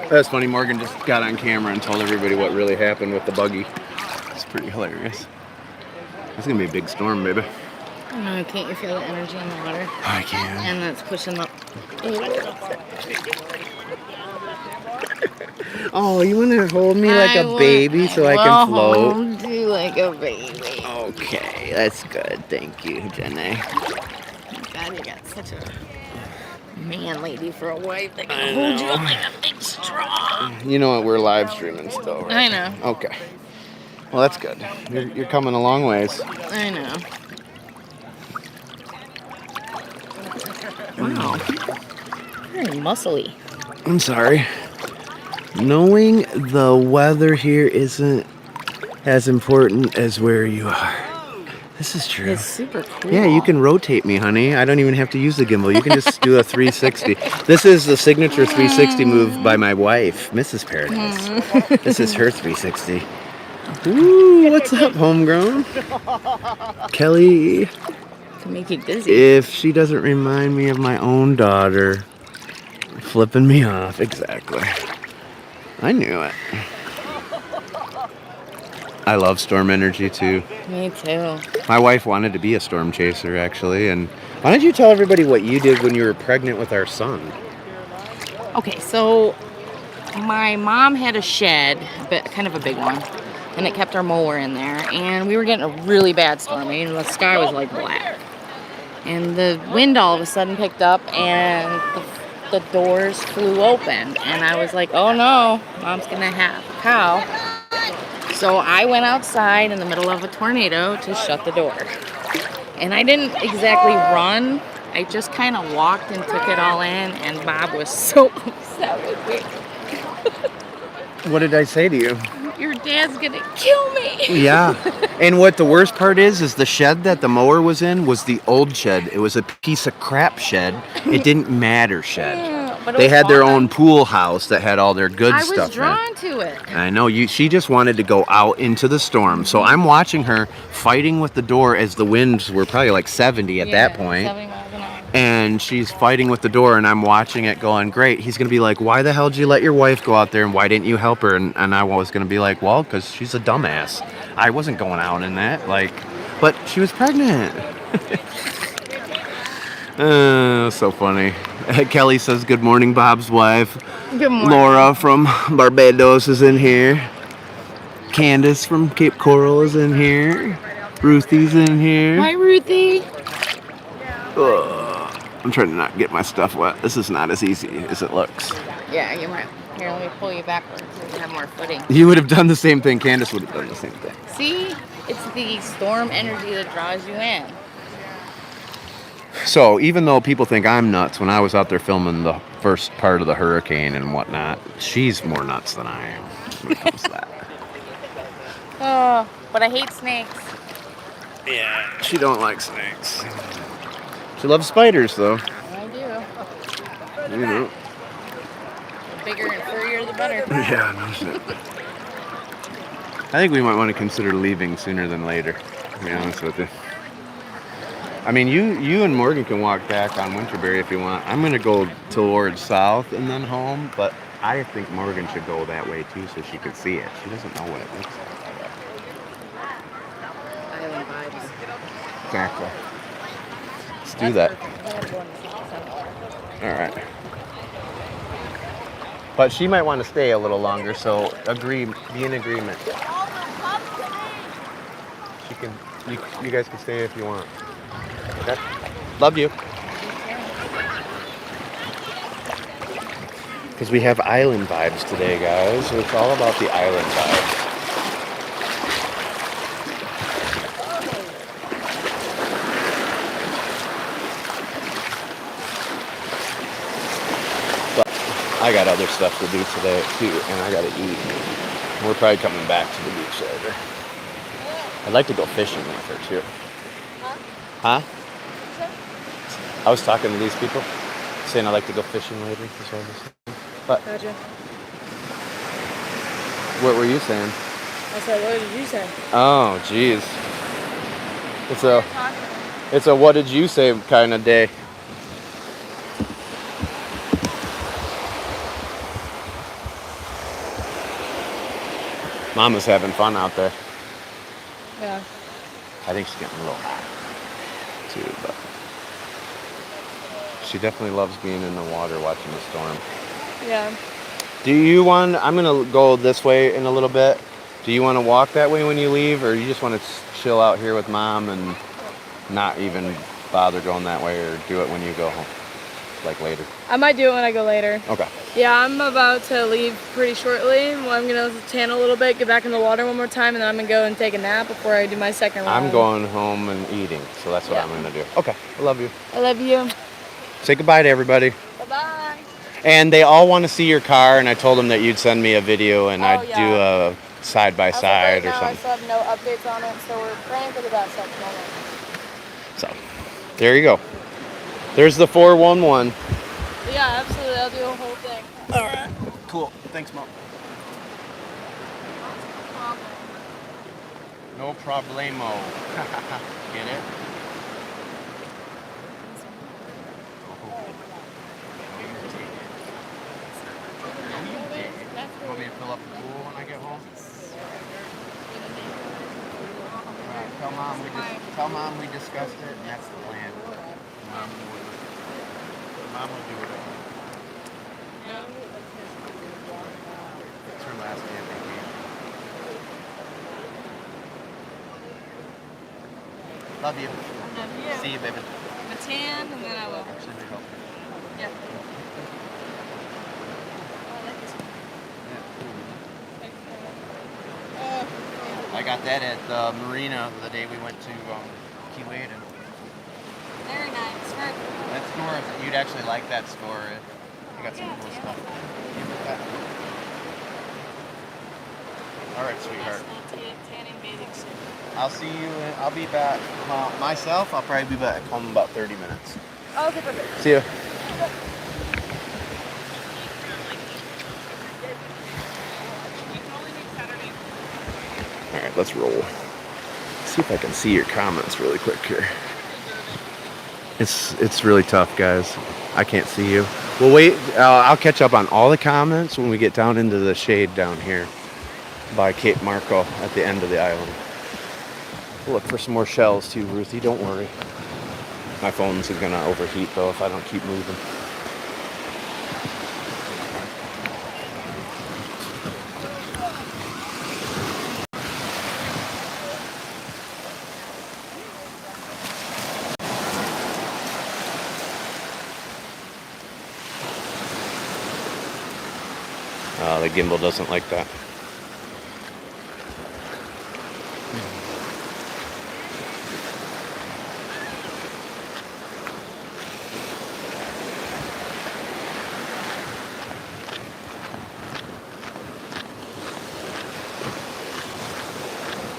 That's funny. Morgan just got on camera and told everybody what really happened with the buggy. It's pretty hilarious. It's gonna be a big storm, baby. I know, can't you feel the energy in the water? I can. And that's pushing up. Oh, you want to hold me like a baby so I can float? Hold you like a baby. Okay, that's good. Thank you, Jenny. God, you got such a man lady for a wife that can hold you like a big straw. You know what? We're live streaming still, right? I know. Okay. Well, that's good. You're coming a long ways. I know. Wow. Very muscly. I'm sorry. Knowing the weather here isn't as important as where you are. This is true. It's super cool. Yeah, you can rotate me, honey. I don't even have to use the gimbal. You can just do a 360. This is the signature 360 move by my wife, Mrs. Paradise. This is her 360. Ooh, what's up, homegrown? Kelly, To make you dizzy. if she doesn't remind me of my own daughter, flipping me off, exactly. I knew it. I love storm energy too. Me too. My wife wanted to be a storm chaser, actually. And why don't you tell everybody what you did when you were pregnant with our son? Okay, so my mom had a shed, kind of a big one, and it kept our mower in there. And we were getting a really bad storm. I mean, the sky was like black. And the wind all of a sudden picked up, and the doors flew open. And I was like, oh no, Mom's gonna have a cow. So I went outside in the middle of a tornado to shut the door. And I didn't exactly run. I just kind of walked and took it all in, and Bob was so upset with me. What did I say to you? Your dad's gonna kill me. Yeah. And what the worst part is the shed that the mower was in was the old shed. It was a piece of crap shed. It didn't matter shed. Yeah, but it They was had their fun. own pool house that had all their good I stuff was in. drawn to it. I know she just wanted to go out into the storm. So I'm watching her fighting with the door as the winds were probably like 70 at that point. 70 miles an hour. And she's fighting with the door, and I'm watching it going, great. He's going to be like, why the hell did you let your wife go out there, and why didn't you help her? And I was going to be like, well, because she's a dumbass. I wasn't going out in that. But she was pregnant. So funny. Kelly says, good morning, Bob's wife. Good morning. Laura from Barbados is in here. Candace from Cape Coral is in here. Ruthie's in here. Hi, Ruthie. Ugh. I'm trying to not get my stuff wet. This is not as easy as it looks. Yeah, you might. Here, let me pull you backwards so you have more footing. You would have done the same thing. Candace would have done the same thing. See? It's the storm energy that draws you in. So even though people think I'm nuts, when I was out there filming the first part of the hurricane and whatnot, she's more nuts than I am when it comes to that. Oh, but I hate snakes. Yeah, she don't like snakes. She loves spiders, though. I do. You know. The bigger and furrier, the better. Yeah, no shit. I think we might want to consider leaving sooner than later, to be honest with you. I mean, you and Morgan can walk back on Winterberry if you want. I'm going to go towards south and then home, but I think Morgan should go that way too so she can see it. She doesn't know what it looks like. Island vibes. Exactly. Let's do that. All right. But she might want to stay a little longer, so be in agreement. She can. You guys can stay if you want. Okay. Love you. Because we have island vibes today, guys. So it's all about the island vibes. But I got other stuff to do today too, and I gotta eat. We're probably coming back to the beach later. I'd like to go fishing with her too. Huh? I was talking to these people, saying I'd like to go fishing later. That's what I was saying. But Gotcha. what were you saying? I said, what did you say? Oh, jeez. It's a what did you say kind of day. Mama's having fun out there. Yeah. I think she's getting a little hot too, but she definitely loves being in the water watching the storm. Yeah. Do you want, I'm going to go this way in a little bit. Do you want to walk that way when you leave, or you just want to chill out here with Mom and not even bother going that way, or do it when you go home, like later? I might do it when I go later. Okay. Yeah, I'm about to leave pretty shortly. Well, I'm going to tan a little bit, get back in the water one more time, and then I'm going to go and take a nap before I do my second round. I'm going home and eating, so that's what Yeah. I'm going to do. Okay. I love you. I love you. Say goodbye to everybody. Bye-bye. And they all want to see your car, and I told them that you'd send me a video, and Oh, I'd yeah. do a side by side or I something. still have no updates on it, so we're praying for the best at the moment. So, there you go. There's the 411. But yeah, absolutely. I'll do a whole thing. All right. Cool. Thanks, Mom. No problemo. Get it? No, you did. No, you did. Want me to fill up the pool when I get home. Alright, tell mom we discussed it and that's the plan. Mom will do it. It's her last day of vacation. Love you. Love you. See you, baby. I'm a tan, and then I will. Actually, we help. Yeah. I got that at the marina the day we went to Key Wade. Very nice. Very cool. That store, you'd actually like that store. You got some cool stuff. All right, sweetheart. Tanning bathing suit. I'll see you. I'll be back. Myself, I'll probably be back home in about 30 minutes. Oh, okay, perfect. See you. All right, let's roll. See if I can see your comments really quick here. It's really tough, guys. I can't see you. Well, wait. I'll catch up on all the comments when we get down into the shade down here by Cape Marco at the end of the island. We'll look for some more shells too, Ruthie. Don't worry. My phone's gonna overheat though if I don't keep moving. The gimbal doesn't like that.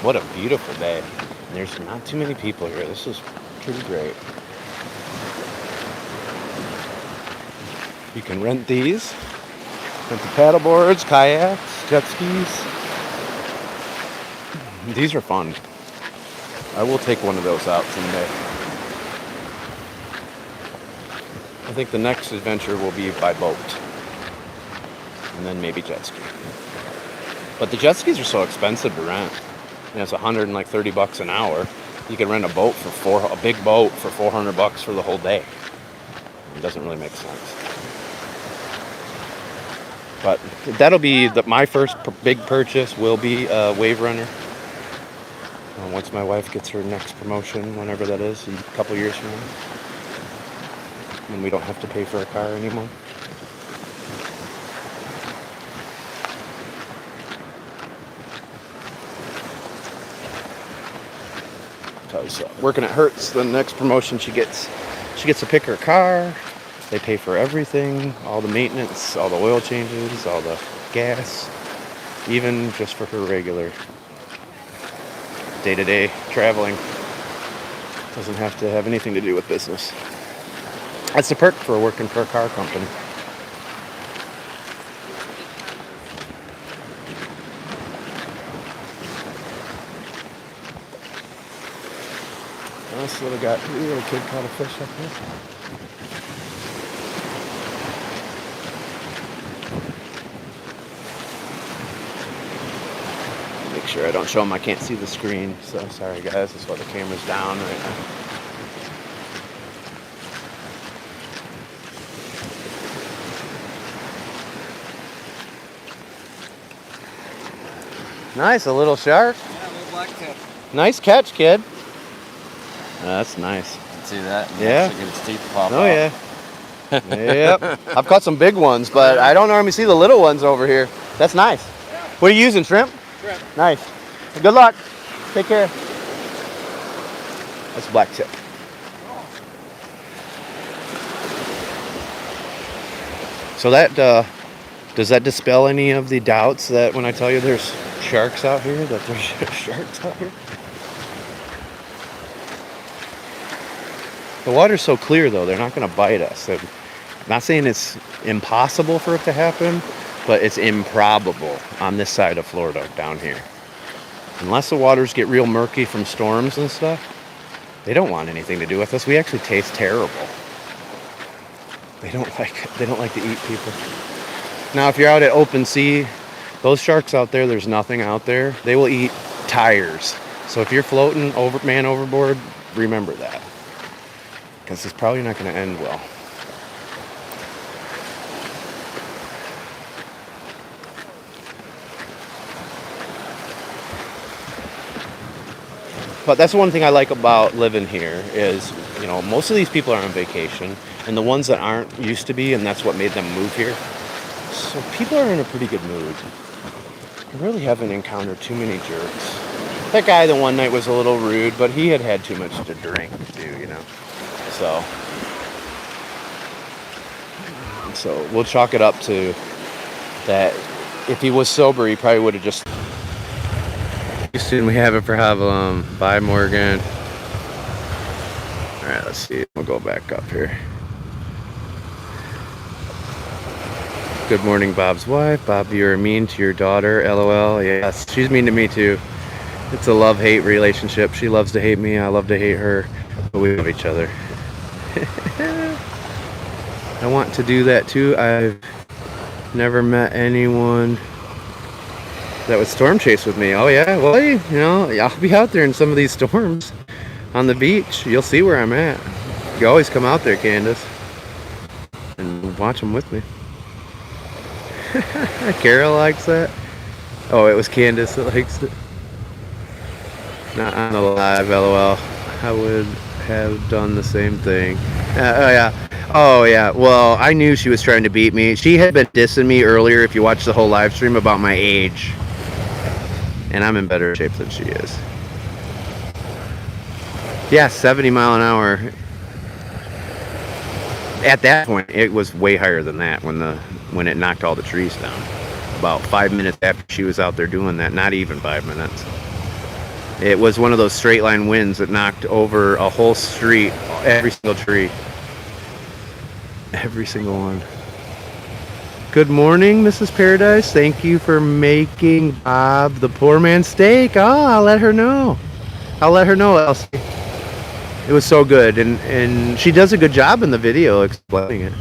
What a beautiful day. There's not too many people here. This is pretty great. You can rent these. Rent the paddle boards, kayaks, jet skis. These are fun. I will take one of those out someday. I think the next adventure will be by boat. And then maybe jet ski. But the jet skis are so expensive to rent. And it's $130 an hour. You can rent a boat for a big boat for $400 for the whole day. It doesn't really make sense. But that'll be my first big purchase. Will be a Wave Runner. Once my wife gets her next promotion, whenever that is, in a couple years from now, and we don't have to pay for a car anymore. Because working at Hertz, the next promotion she gets to pick her car. They pay for everything, all the maintenance, all the oil changes, all the gas, even just for her regular day-to-day traveling. Doesn't have to have anything to do with business. That's the perk for working for a car company. This little kid caught a fish up here. Make sure I don't show them. I can't see the screen, so sorry guys. That's why the camera's down right now. Nice, a little shark. Yeah, a little black tip. Nice catch, kid. That's nice. See that? Yeah. Actually get its teeth pop Oh out. yeah. Yep. I've caught some big ones, but I don't normally see the little ones over here. That's nice. What are you using, shrimp? Shrimp. Nice. Good luck. Take care. That's a black tip. So that does that dispel any of the doubts that when I tell you there's sharks out here, that there's sharks out here? The water's so clear though, they're not going to bite us. I'm not saying it's impossible for it to happen, but it's improbable on this side of Florida down here. Unless the waters get real murky from storms and stuff, they don't want anything to do with us. We actually taste terrible. They don't like to eat people. Now if you're out at open sea, Those sharks out there, there's nothing out there. They will eat tires. So if you're floating man overboard, remember that. Because it's probably not going to end well. But that's one thing I like about living here is, you know, most of these people are on vacation, and the ones that aren't used to be, and that's what made them move here. So people are in a pretty good mood. I really haven't encountered too many jerks. That guy the one night was a little rude, but he had had too much to drink too, you know. So we'll chalk it up to that. If he was sober, he probably would have just. Soon we have it for Havilam. Bye, Morgan. All right, let's see. We'll go back up here. Good morning, Bob's wife. Bob, you're mean to your daughter. LOL. Yes, she's mean to me too. It's a love-hate relationship. She loves to hate me. I love to hate her. But we love each other. I want to do that too. I've never met anyone that would storm chase with me. Oh yeah, well, you know, I'll be out there in some of these storms on the beach. You'll see where I'm at. You always come out there, Candace, and watch them with me. Carol likes that. Oh, it was Candace that likes it. Not on the live, LOL. I would have done the same thing. Oh yeah. Well, I knew she was trying to beat me. She had been dissing me earlier, if you watch the whole live stream, about my age. And I'm in better shape than she is. Yeah, 70 mile an hour. At that point, it was way higher than that when it knocked all the trees down. About 5 minutes after she was out there doing that, not even 5 minutes. It was one of those straight line winds that knocked over a whole street, every single tree. Every single one. Good morning, Mrs. Paradise. Thank you for making Bob the poor man's steak. Oh, I'll let her know. Elsie. It was so good, and she does a good job in the video explaining it.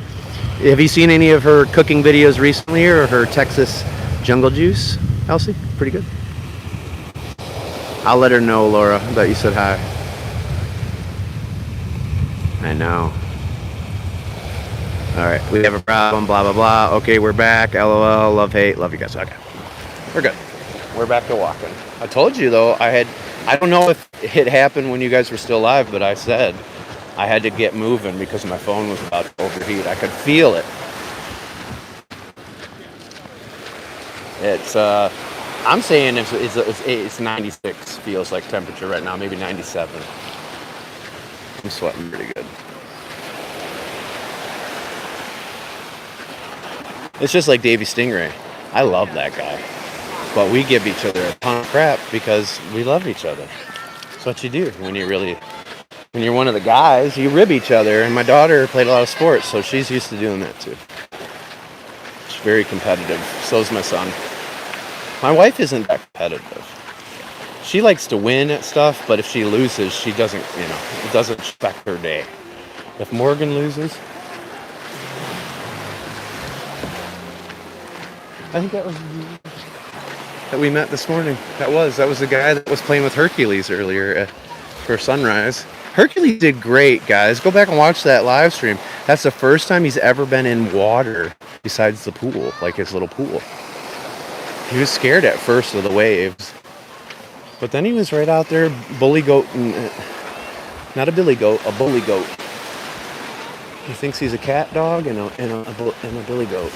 Have you seen any of her cooking videos recently, or her Texas jungle juice, Elsie? Pretty good. I'll let her know, Laura, that you said hi. I know. All right, we have a problem, blah, blah, blah. Okay, we're back. LOL, love, hate. Love you guys. Okay, we're good. We're back to walking. I told you, though, I don't know if it happened when you guys were still alive, but I said I had to get moving because my phone was about to overheat. I could feel it. It's, I'm saying it's 96 feels like temperature right now, maybe 97. I'm sweating pretty good. It's just like Davey Stingray. I love that guy. But we give each other a ton of crap because we love each other. That's what you do when you're one of the guys, you rib each other. And my daughter played a lot of sports, so she's used to doing that too. She's very competitive. So's my son. My wife isn't that competitive. She likes to win at stuff, but if she loses, she doesn't, it doesn't affect her day. If Morgan loses, I think that was that we met this morning. That was the guy that was playing with Hercules earlier for Sunrise. Hercules did great, guys. Go back and watch that live stream. That's the first time he's ever been in water besides the pool, like his little pool. He was scared at first of the waves, but then he was right out there, bully goat, not a billy goat, a bully goat. He thinks he's a cat dog and a billy goat.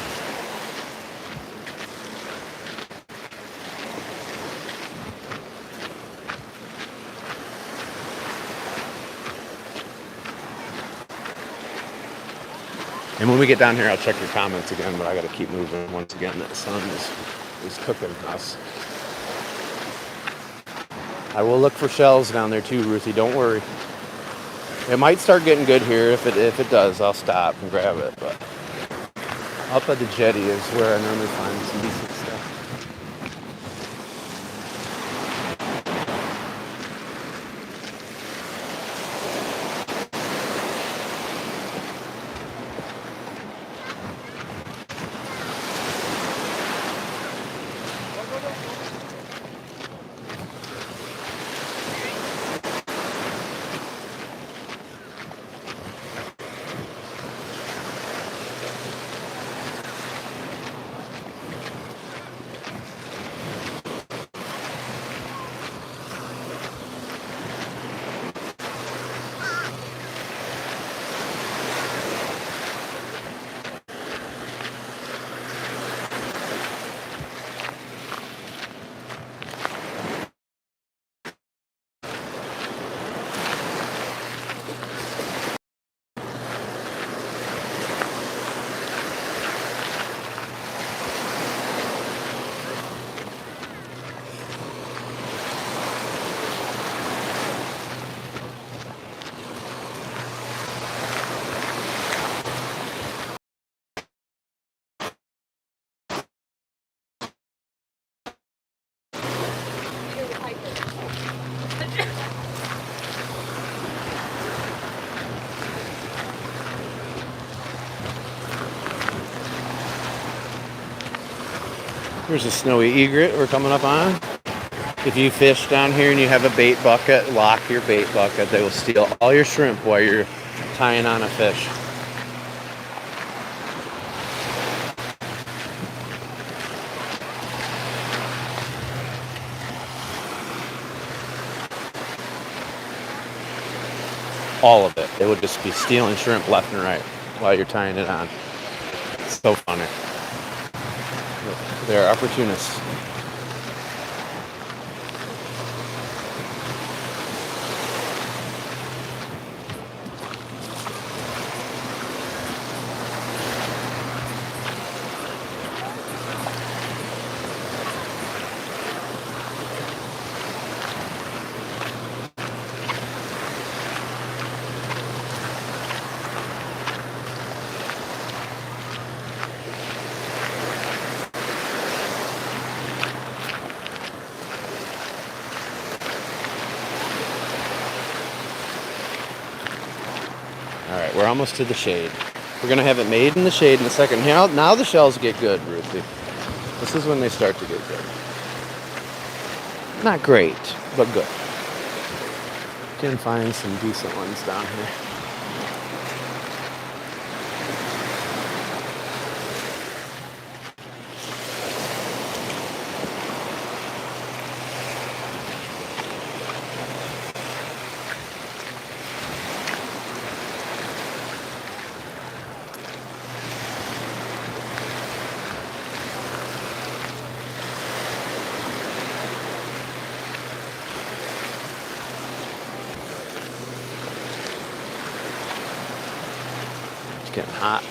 And when we get down here, I'll check your comments again, but I got to keep moving once again. That sun is cooking us. I will look for shells down there too, Ruthie. Don't worry. It might start getting good here. If it does, I'll stop and grab it. But up at the jetty is where I normally find some decent stuff. There's a snowy egret we're coming up on. If you fish down here and you have a bait bucket, lock your bait bucket. They will steal all your shrimp while you're tying on a fish. All of it. They would just be stealing shrimp left and right while you're tying it on. It's so funny. They're opportunists. Alright, we're almost to the shade. We're going to have it made in the shade in a second. Now the shells get good, Ruthie. This is when they start to get good. Not great, but good. Can find some decent ones down here. Getting hot.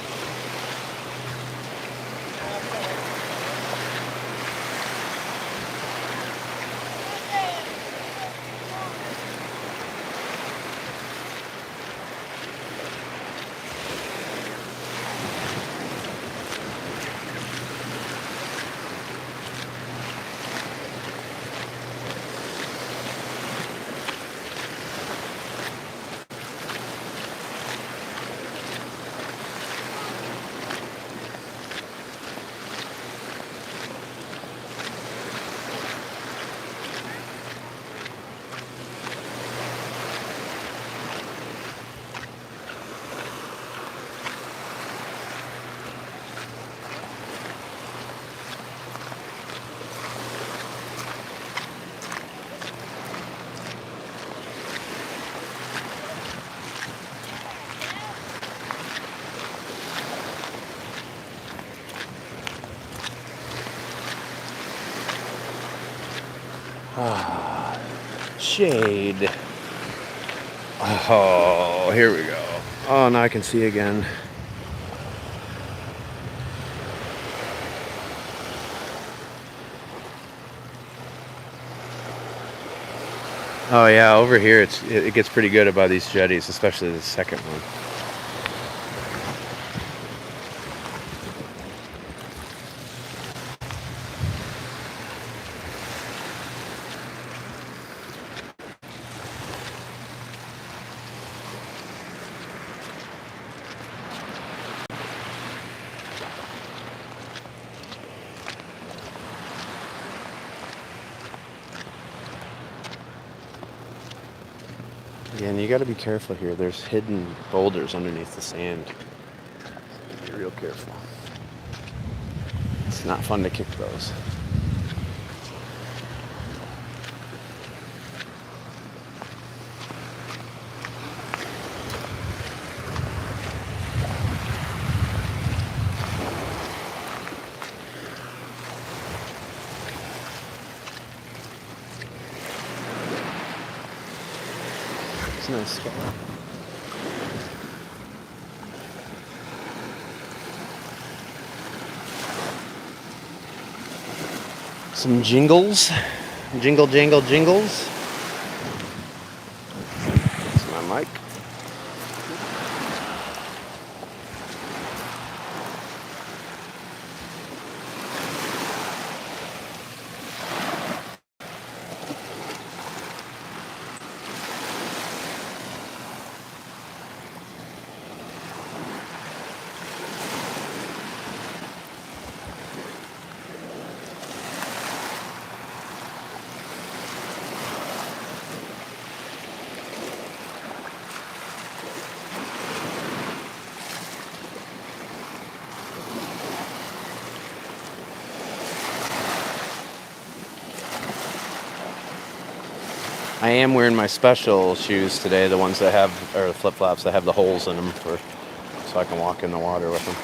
Ah, shade. Oh, here we go. Oh, now I can see again. Oh yeah, over here it gets pretty good about these jetties, especially the second one. Again, you got to be careful here. There's hidden boulders underneath the sand. Be real careful. It's not fun to kick those. It's a nice spot. Some jingles. Jingle, jangle, jingles. That's my mic. I am wearing my special shoes today, the ones that have, or the flip-flops that have the holes in them, so I can walk in the water with them.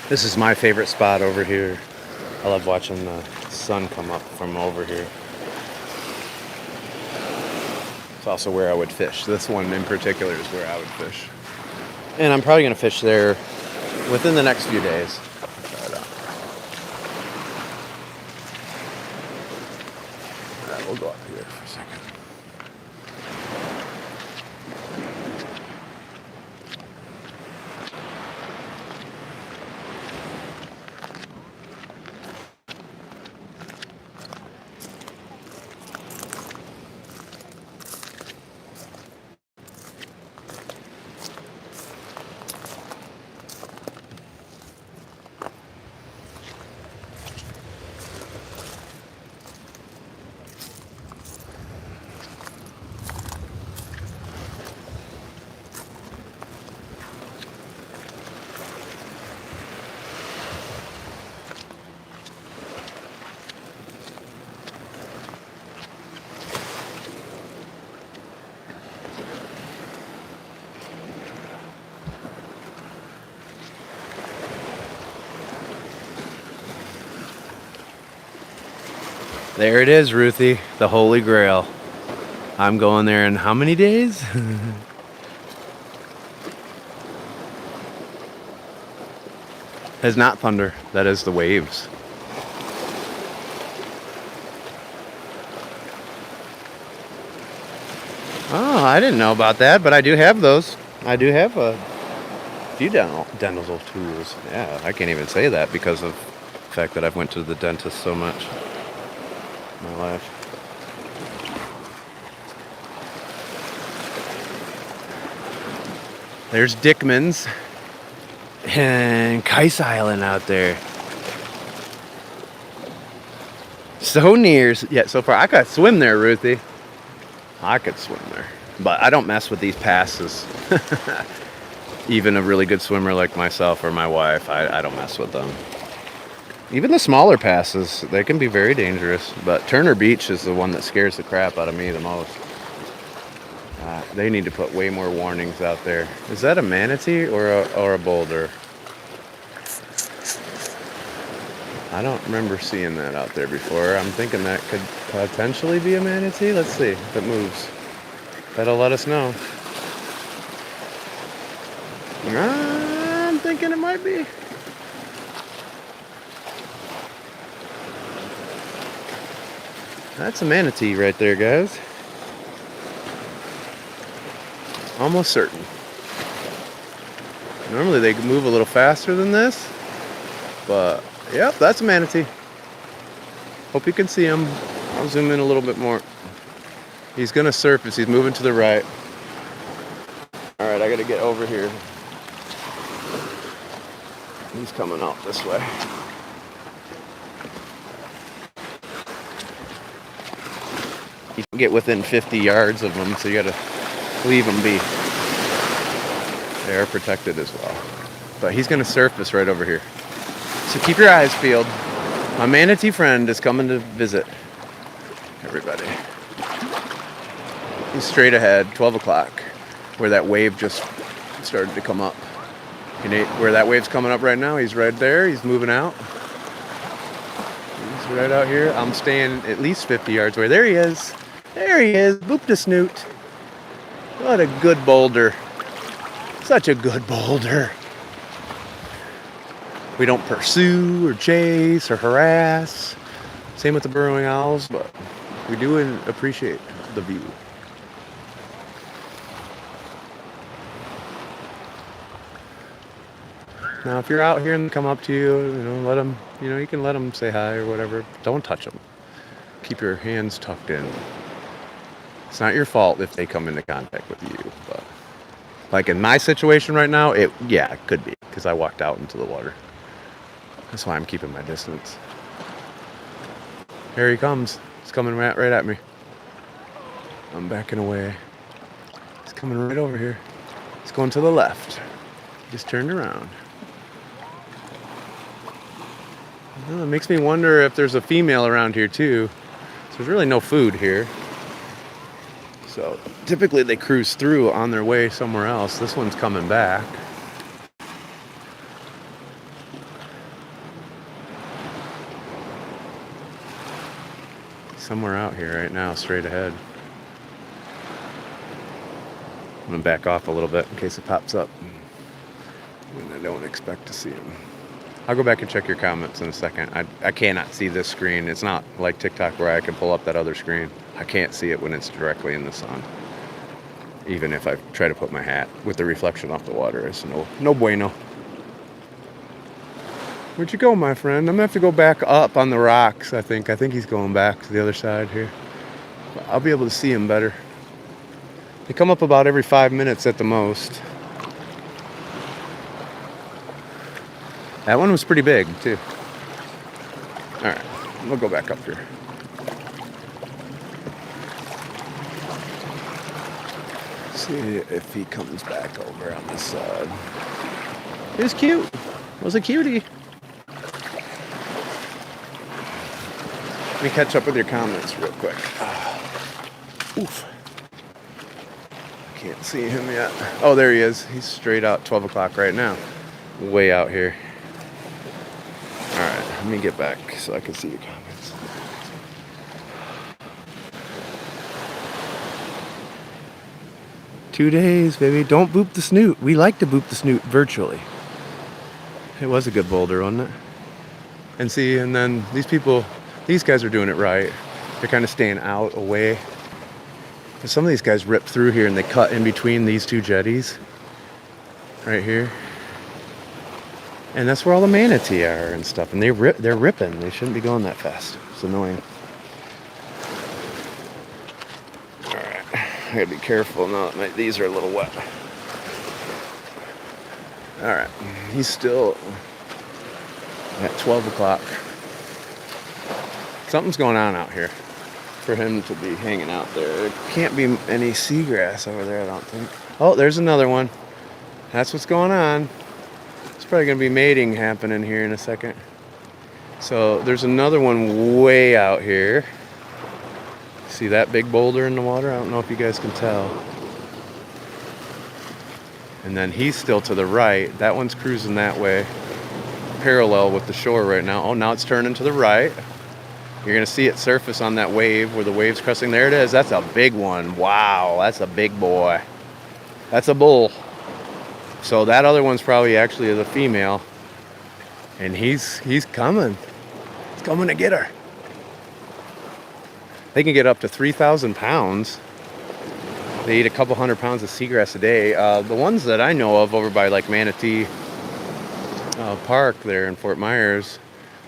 This is my favorite spot over here. I love watching the sun come up from over here. It's also where I would fish. This one in particular is where I would fish. And I'm probably going to fish there within the next few days. But, we'll go up here for a second. There it is, Ruthie, the Holy Grail. I'm going there in how many days? It's not thunder, that is the waves. Oh, I didn't know about that, but I do have those. I do have a few dental tools. Yeah, I can't even say that because of the fact that I've went to the dentist so much in my life. There's Dickman's and Kais Island out there. So near, yet so far. I could swim there, Ruthie. I could swim there, but I don't mess with these passes. Even a really good swimmer like myself or my wife, I don't mess with them. Even the smaller passes, they can be very dangerous, but Turner Beach is the one that scares the crap out of me the most. They need to put way more warnings out there. Is that a manatee or a boulder? I don't remember seeing that out there before. I'm thinking that could potentially be a manatee. Let's see if it moves. That'll let us know. I'm thinking it might be. That's a manatee right there, guys. Almost certain. Normally they move a little faster than this, but yep, that's a manatee. Hope you can see him. I'll zoom in a little bit more. He's gonna surface. He's moving to the right. All right, I gotta get over here. He's coming out this way. You can get within 50 yards of them, so you gotta leave them be. They are protected as well. But he's gonna surface right over here. So keep your eyes peeled. My manatee friend is coming to visit everybody. He's straight ahead, 12 o'clock, where that wave just started to come up. You know where that wave's coming up right now? He's right there. He's moving out. He's right out here. I'm staying at least 50 yards away. There he is. There he is. Boop the snoot. What a good boulder. Such a good boulder. We don't pursue or chase or harass. Same with the burrowing owls, but we do appreciate the view. Now, if you're out here and they come up to you, let them, you can let them say hi or whatever. Don't touch them. Keep your hands tucked in. It's not your fault if they come into contact with you, but like in my situation right now, it could be because I walked out into the water. That's why I'm keeping my distance. Here he comes. He's coming right at me. I'm backing away. He's coming right over here. He's going to the left. Just turned around. Well, it makes me wonder if there's a female around here too. So there's really no food here. So typically they cruise through on their way somewhere else. This one's coming back. Somewhere out here right now, straight ahead. I'm gonna back off a little bit in case it pops up. And I don't expect to see him. I'll go back and check your comments in a second. I cannot see this screen. It's not like TikTok where I can pull up that other screen. I can't see it when it's directly in the sun. Even if I try to put my hat with the reflection off the water, it's no bueno. Where'd you go, my friend? I'm gonna have to go back up on the rocks, I think. I think he's going back to the other side here. I'll be able to see him better. They come up about every 5 minutes at the most. That one was pretty big, too. All right, we'll go back up here. See if he comes back over on this side. He was cute. Was a cutie. Let me catch up with your comments real quick. Oof. Can't see him yet. Oh, there he is. He's straight out 12 o'clock right now. Way out here. All right, let me get back so I can see your comments. Two days, baby. Don't boop the snoot. We like to boop the snoot virtually. It was a good boulder, wasn't it? And see, and then these guys are doing it right. They're kind of staying out, away. But some of these guys rip through here and they cut in between these two jetties. Right here. And that's where all the manatee are and stuff. And they're ripping. They shouldn't be going that fast. It's annoying. Alright. I gotta be careful now that these are a little wet. Alright. He's still at 12 o'clock. Something's going on out here for him to be hanging out there. There can't be any seagrass over there, I don't think. Oh, there's another one. That's what's going on. It's probably going to be mating happening here in a second. So there's another one way out here. See that big boulder in the water? I don't know if you guys can tell. And then he's still to the right. That one's cruising that way, parallel with the shore right now. Oh, now it's turning to the right. You're going to see it surface on that wave where the wave's cresting. There it is. That's a big one. Wow, that's a big boy. That's a bull. So that other one's probably actually the female. And he's coming. He's coming to get her. They can get up to 3,000 pounds. They eat a couple 100 pounds of seagrass a day. The ones that I know of over by like Manatee Park there in Fort Myers,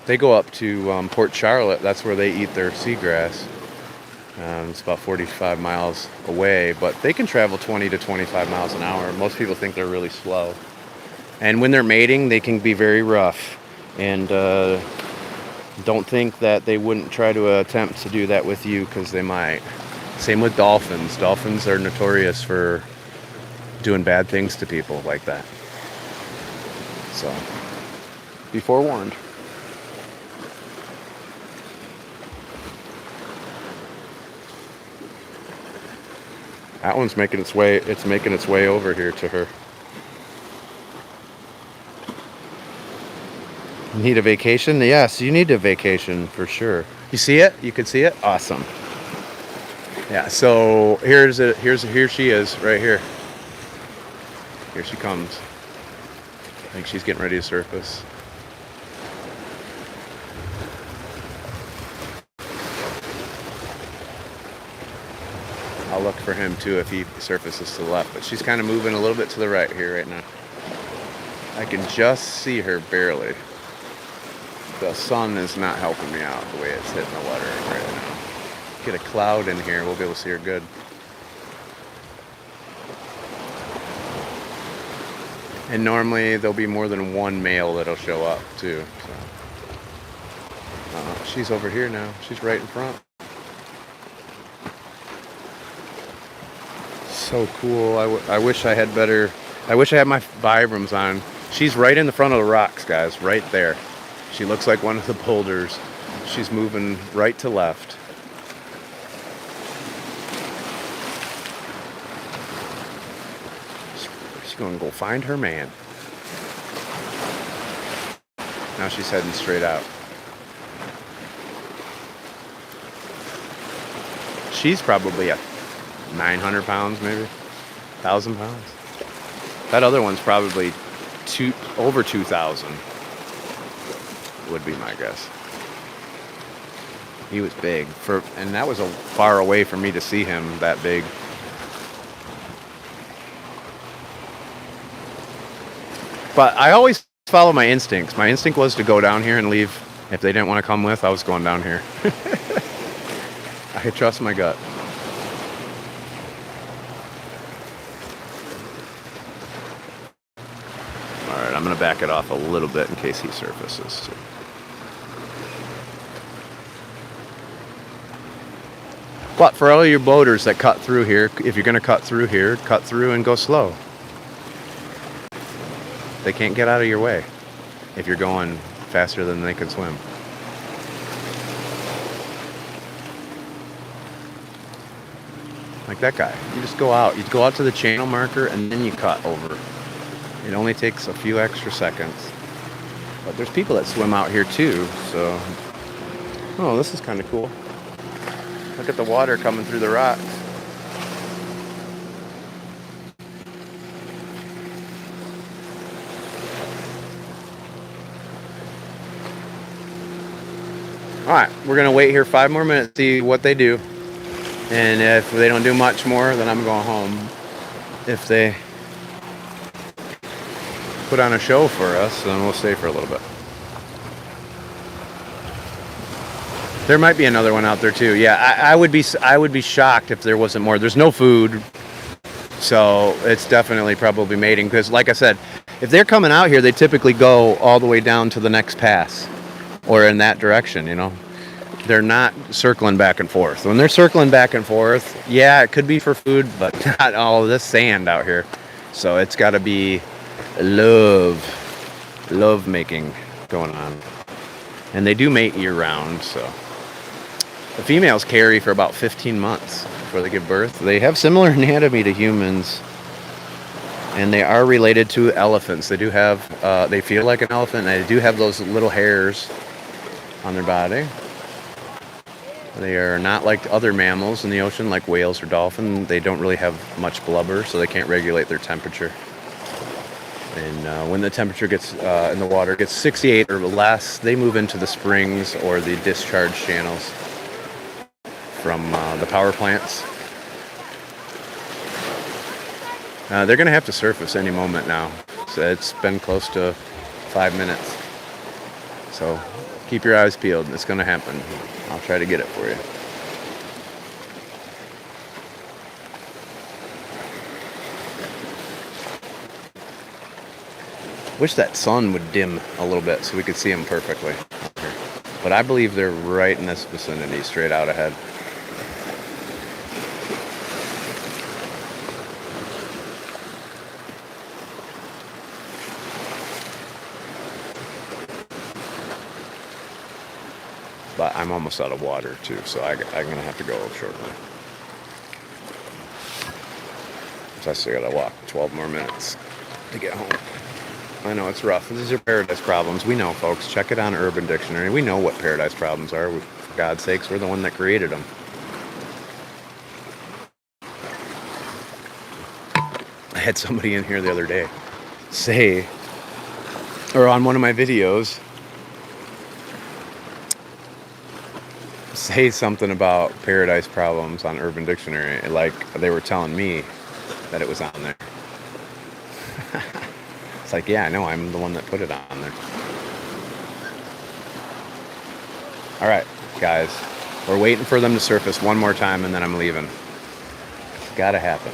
they go up to Port Charlotte. That's where they eat their seagrass. It's about 45 miles away, but they can travel 20 to 25 miles an hour. Most people think they're really slow. And when they're mating, they can be very rough. And don't think that they wouldn't try to attempt to do that with you, because they might. Same with dolphins. Dolphins are notorious for doing bad things to people like that. So, be forewarned. That one's making its way. It's making its way over here to her. Need a vacation? Yes, you need a vacation for sure. You see it? You can see it? Awesome. Yeah, so here she is right here. Here she comes. I think she's getting ready to surface. I'll look for him too if he surfaces to the left, but she's kind of moving a little bit to the right here right now. I can just see her barely. The sun is not helping me out the way it's hitting the water right now. Get a cloud in here, we'll be able to see her good. And normally there'll be more than one male that'll show up too. So. She's over here now. She's right in front. So cool. I wish I had better. I wish I had my Vibrams on. She's right in the front of the rocks, guys. Right there. She looks like one of the boulders. She's moving right to left. She's going to go find her man. Now she's heading straight out. She's probably a 900 pounds, maybe 1,000 pounds. That other one's probably over 2,000. Would be my guess. He was big and that was far away for me to see him that big. But I always follow my instincts. My instinct was to go down here and leave. If they didn't want to come with, I was going down here. I trust my gut. Alright, I'm going to back it off a little bit in case he surfaces too. But for all your boaters that cut through here, if you're going to cut through here, cut through and go slow. They can't get out of your way if you're going faster than they can swim. Like that guy. You just go out. You go out to the channel marker and then you cut over. It only takes a few extra seconds. But there's people that swim out here too, so... Oh, this is kind of cool. Look at the water coming through the rocks. Alright, we're going to wait here 5 more minutes to see what they do. And if they don't do much more, then I'm going home. If they put on a show for us, then we'll stay for a little bit. There might be another one out there too. Yeah, I would be shocked if there wasn't more. There's no food, so it's definitely probably mating. Because, like I said, if they're coming out here, they typically go all the way down to the next pass, or in that direction. You know, they're not circling back and forth. When they're circling back and forth, yeah, it could be for food, but not all of this sand out here. So it's got to be love making going on, and they do mate year round. So. The females carry for about 15 months before they give birth. They have similar anatomy to humans, and they are related to elephants. They do have, they feel like an elephant, and they do have those little hairs on their body. They are not like other mammals in the ocean, like whales or dolphins. They don't really have much blubber, so they can't regulate their temperature. And when the temperature gets in the water gets 68 or less, they move into the springs or the discharge channels from the power plants. They're going to have to surface any moment now. So it's been close to 5 minutes. So keep your eyes peeled. It's going to happen. I'll try to get it for you. Wish that sun would dim a little bit so we could see them perfectly. But I believe they're right in this vicinity, straight out ahead. But I'm almost out of water too, so I'm gonna have to go shortly. So I still gotta walk 12 more minutes to get home. I know it's rough. These are paradise problems. We know, folks. Check it on Urban Dictionary. We know what paradise problems are. For God's sakes, we're the one that created them. had somebody in here the other day say, or on one of my videos, say something about paradise problems on Urban Dictionary, like they were telling me that it was on there. It's like, yeah, I know, I'm the one that put it on there. All right, guys, we're waiting for them to surface one more time, and then I'm leaving. It's gotta happen.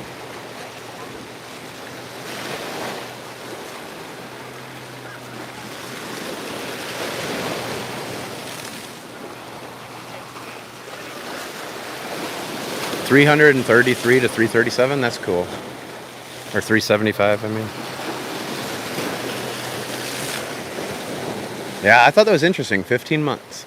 $333 to $337. That's cool. Or $375. I mean. Yeah, I thought that was interesting. 15 months.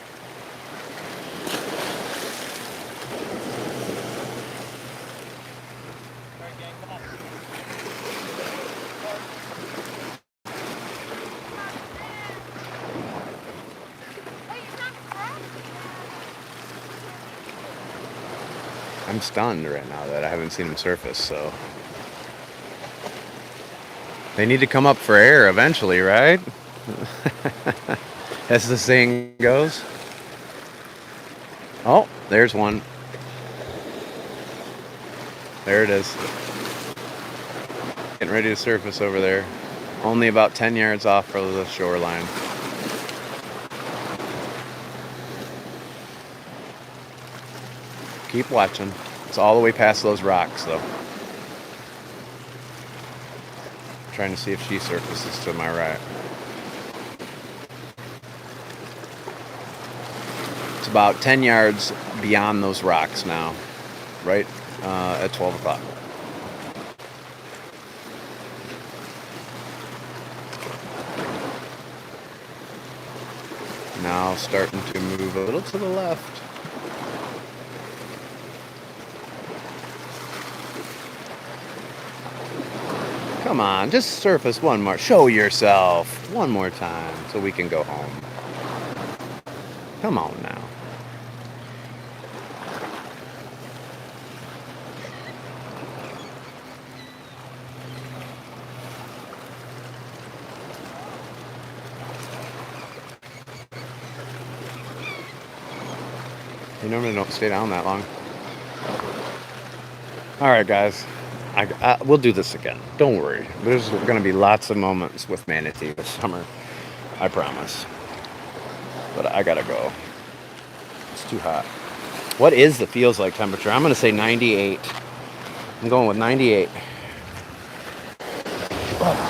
I'm stunned right now that I haven't seen them surface, so they need to come up for air eventually, right? As the saying goes. Oh, there's one. There it is. Getting ready to surface over there. Only about 10 yards off from the shoreline. Keep watching. It's all the way past those rocks, though. Trying to see if she surfaces to my right. It's about 10 yards beyond those rocks now, right at 12 o'clock. Now starting to move a little to the left. Come on, just surface one more. Show yourself one more time so we can go home. Come on now. You normally don't stay down that long. All right, guys. We'll do this again. Don't worry. There's going to be lots of moments with Manatee this summer. I promise. But I got to go. It's too hot. What is the feels like temperature? I'm going to say 98. I'm going with 98. Oh.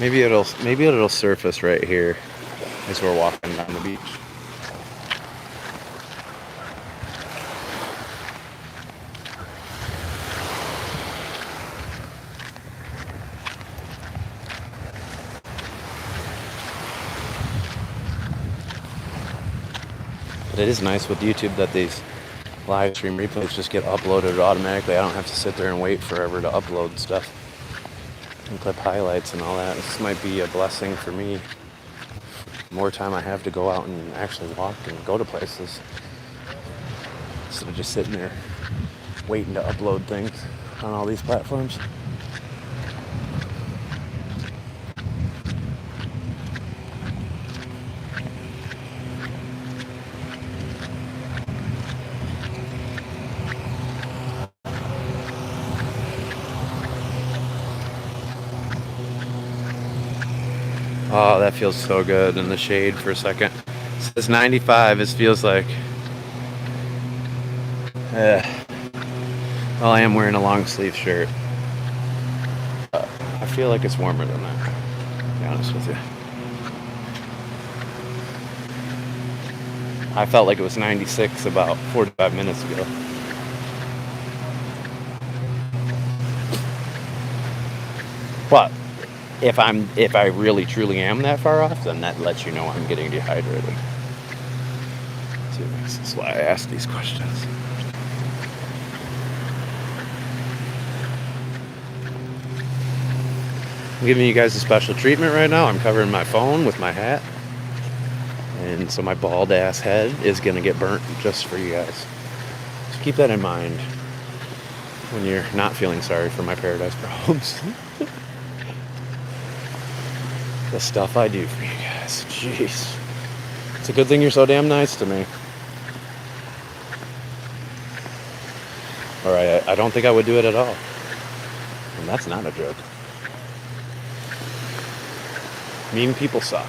Maybe it'll surface right here as we're walking down the beach. But it is nice with YouTube that these live stream replays just get uploaded automatically. I don't have to sit there and wait forever to upload stuff and clip highlights and all that. This might be a blessing for me. More time I have to go out and actually walk and go to places instead of just sitting there waiting to upload things on all these platforms. Oh, that feels so good in the shade for a second. It says 95, it feels like. Well, I am wearing a long sleeve shirt. I feel like it's warmer than that, to be honest with you. I felt like it was 96 about 45 minutes ago. But if I really truly am that far off, then that lets you know I'm getting dehydrated. That's why I ask these questions. I'm giving you guys a special treatment right now. I'm covering my phone with my hat. And so my bald ass head is going to get burnt just for you guys. So keep that in mind when you're not feeling sorry for my paradise problems. The stuff I do for you guys. Jeez. It's a good thing you're so damn nice to me. Or I don't think I would do it at all. And that's not a joke. Mean people suck.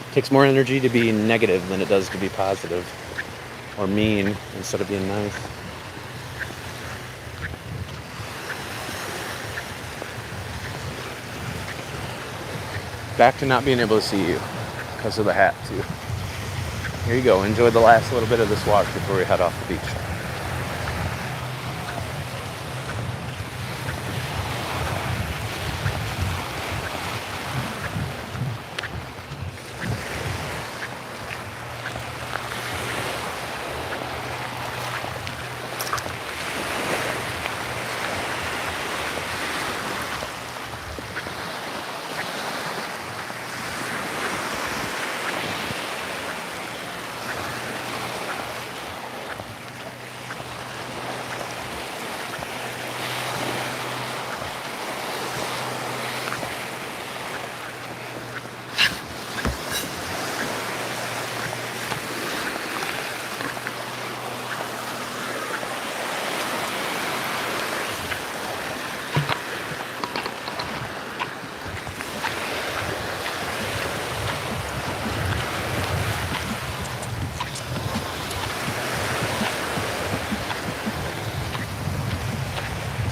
It takes more energy to be negative than it does to be positive. Or mean instead of being nice. Back to not being able to see you because of the hat too. Here you go. Enjoy the last little bit of this walk before we head off the beach.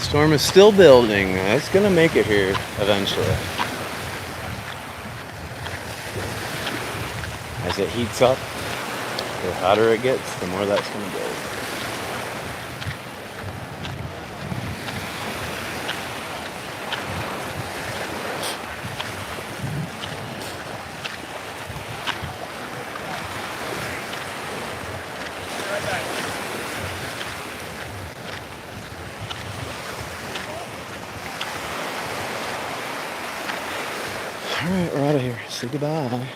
Storm is still building. It's gonna make it here eventually. As it heats up, the hotter it gets, the more that's gonna build. Alright, we're out of here. Say goodbye.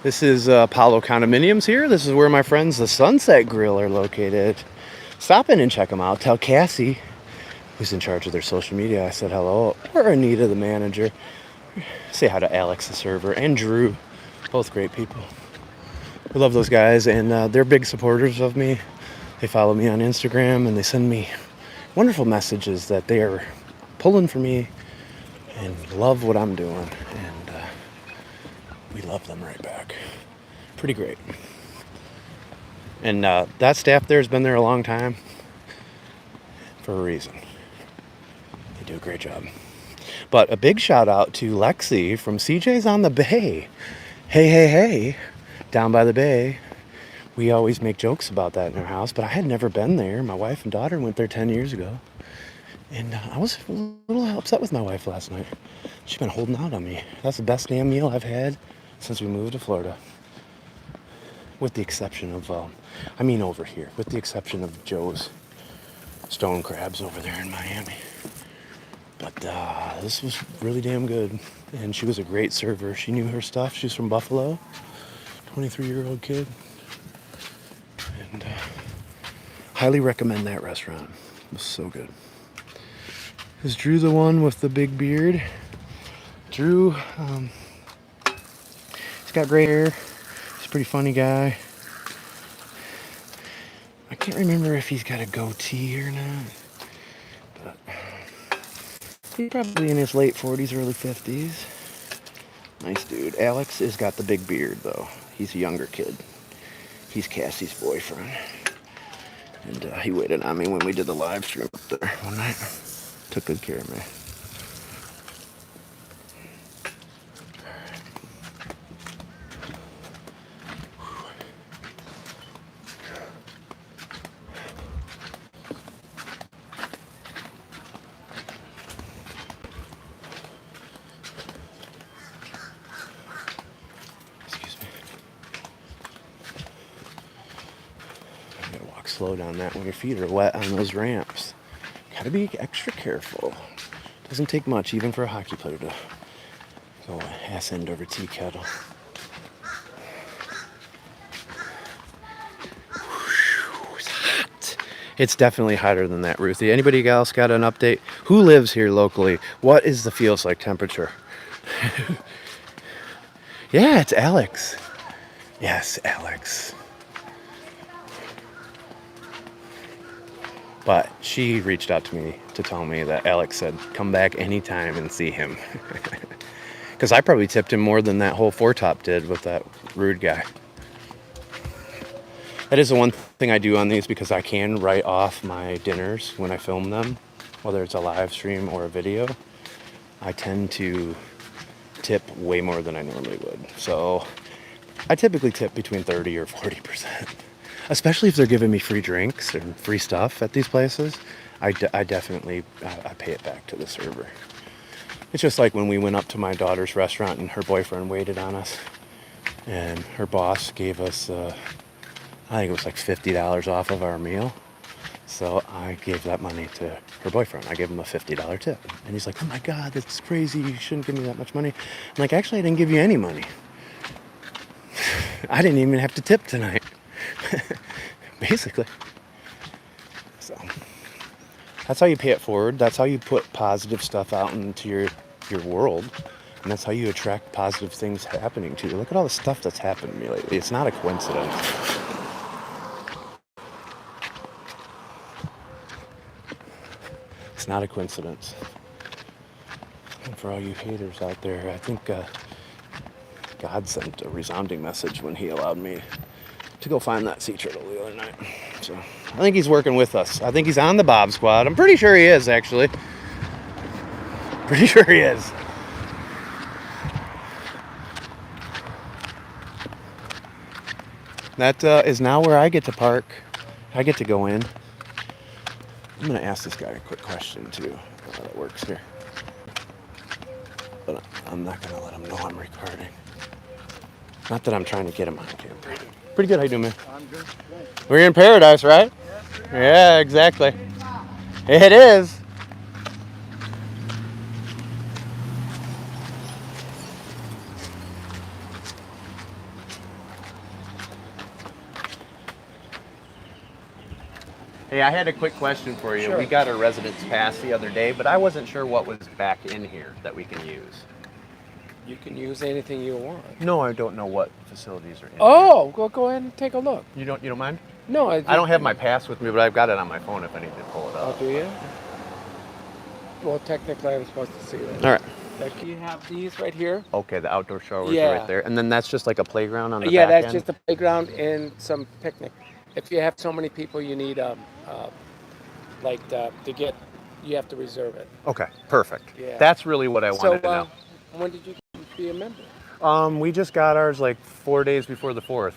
This is Apollo Condominiums here. This is where my friends, the Sunset Grill, are located. Stop in and check them out. Tell Cassie, who's in charge of their social media, I said hello. Or Anita, the manager. Say hi to Alex, the server, and Drew. Both great people. We love those guys, and they're big supporters of me. They follow me on Instagram, and they send me wonderful messages that they are pulling for me and love what I'm doing. And we love them right back. Pretty great. And that staff there has been there a long time for a reason. They do a great job. But a big shout out to Lexi from CJ's on the Bay. Hey, down by the bay. We always make jokes about that in our house, but I had never been there. My wife and daughter went there 10 years ago. And I was a little upset with my wife last night. She's been holding out on me. That's the best damn meal I've had since we moved to Florida. With the exception of, over here. With the exception of Joe's stone crabs over there in Miami. But this was really damn good. And she was a great server. She knew her stuff. She's from Buffalo. 23-year-old kid. And highly recommend that restaurant. It was so good. Is Drew the one with the big beard? Drew, he's got gray hair. He's a pretty funny guy. I can't remember if he's got a goatee or not. But he's probably in his late 40s, early 50s. Nice dude. Alex has got the big beard, though. He's a younger kid. He's Cassie's boyfriend. And he waited on me when we did the live stream up there one night. Took good care of me. slow down that when your feet are wet on those ramps. Gotta be extra careful. Doesn't take much, even for a hockey player, to go ass end over tea kettle. It's hot. It's definitely hotter than that, Ruthie. Anybody else got an update? Who lives here locally? What is the feels like temperature? Yeah, it's Alex. Yes, Alex. But she reached out to me to tell me that Alex said, come back anytime and see him. Because I probably tipped him more than that whole foretop did with that rude guy. That is the one thing I do on these, because I can write off my dinners when I film them, whether it's a live stream or a video. I tend to tip way more than I normally would. So I typically tip between 30 or 40%. Especially if they're giving me free drinks and free stuff at these places. I definitely I pay it back to the server. It's just like when we went up to my daughter's restaurant and her boyfriend waited on us, and her boss gave us I think it was like $50 off of our meal. So I gave that money to her boyfriend. I gave him a $50 tip. And he's like, oh my God, that's crazy. You shouldn't give me that much money. I'm like, actually, I didn't give you any money. I didn't even have to tip tonight. Basically. So that's how you pay it forward. That's how you put positive stuff out into your world. And that's how you attract positive things happening to you. Look at all the stuff that's happened to me lately. It's not a coincidence. It's not a coincidence. And for all you haters out there, I think God sent a resounding message when he allowed me to go find that sea turtle the other night. So I think he's working with us. I think he's on the Bob Squad. I'm pretty sure he is, actually. Pretty sure he is. That is now where I get to park. I get to go in. I'm going to ask this guy a quick question, too, that works here. But I'm not going to let him know I'm recording. Not that I'm trying to get him on camera. Pretty good. How you doing, man? I'm good. We're in paradise, right? Yeah, exactly. It is. Hey, I had a quick question for you. Sure. We got a residence pass the other day, but I wasn't sure what was back in here that we can use. You can use anything you want. No, I don't know what facilities are in Oh, go ahead and take a look. here. You don't mind? No, I don't have my pass with me, but I've got it on my phone if I need to pull it Oh, up. do you? Well, technically, I'm supposed to see that. All right. Like you have these right here. Okay, the outdoor showers Yeah. are right there. And then that's just like a playground on the Yeah, back that's end? just a playground and some picnic. If you have so many people, you need to get. You have to reserve it. Okay, perfect. Yeah. That's really what I wanted to know. When did you be a member? We just got ours like 4 days before the 4th.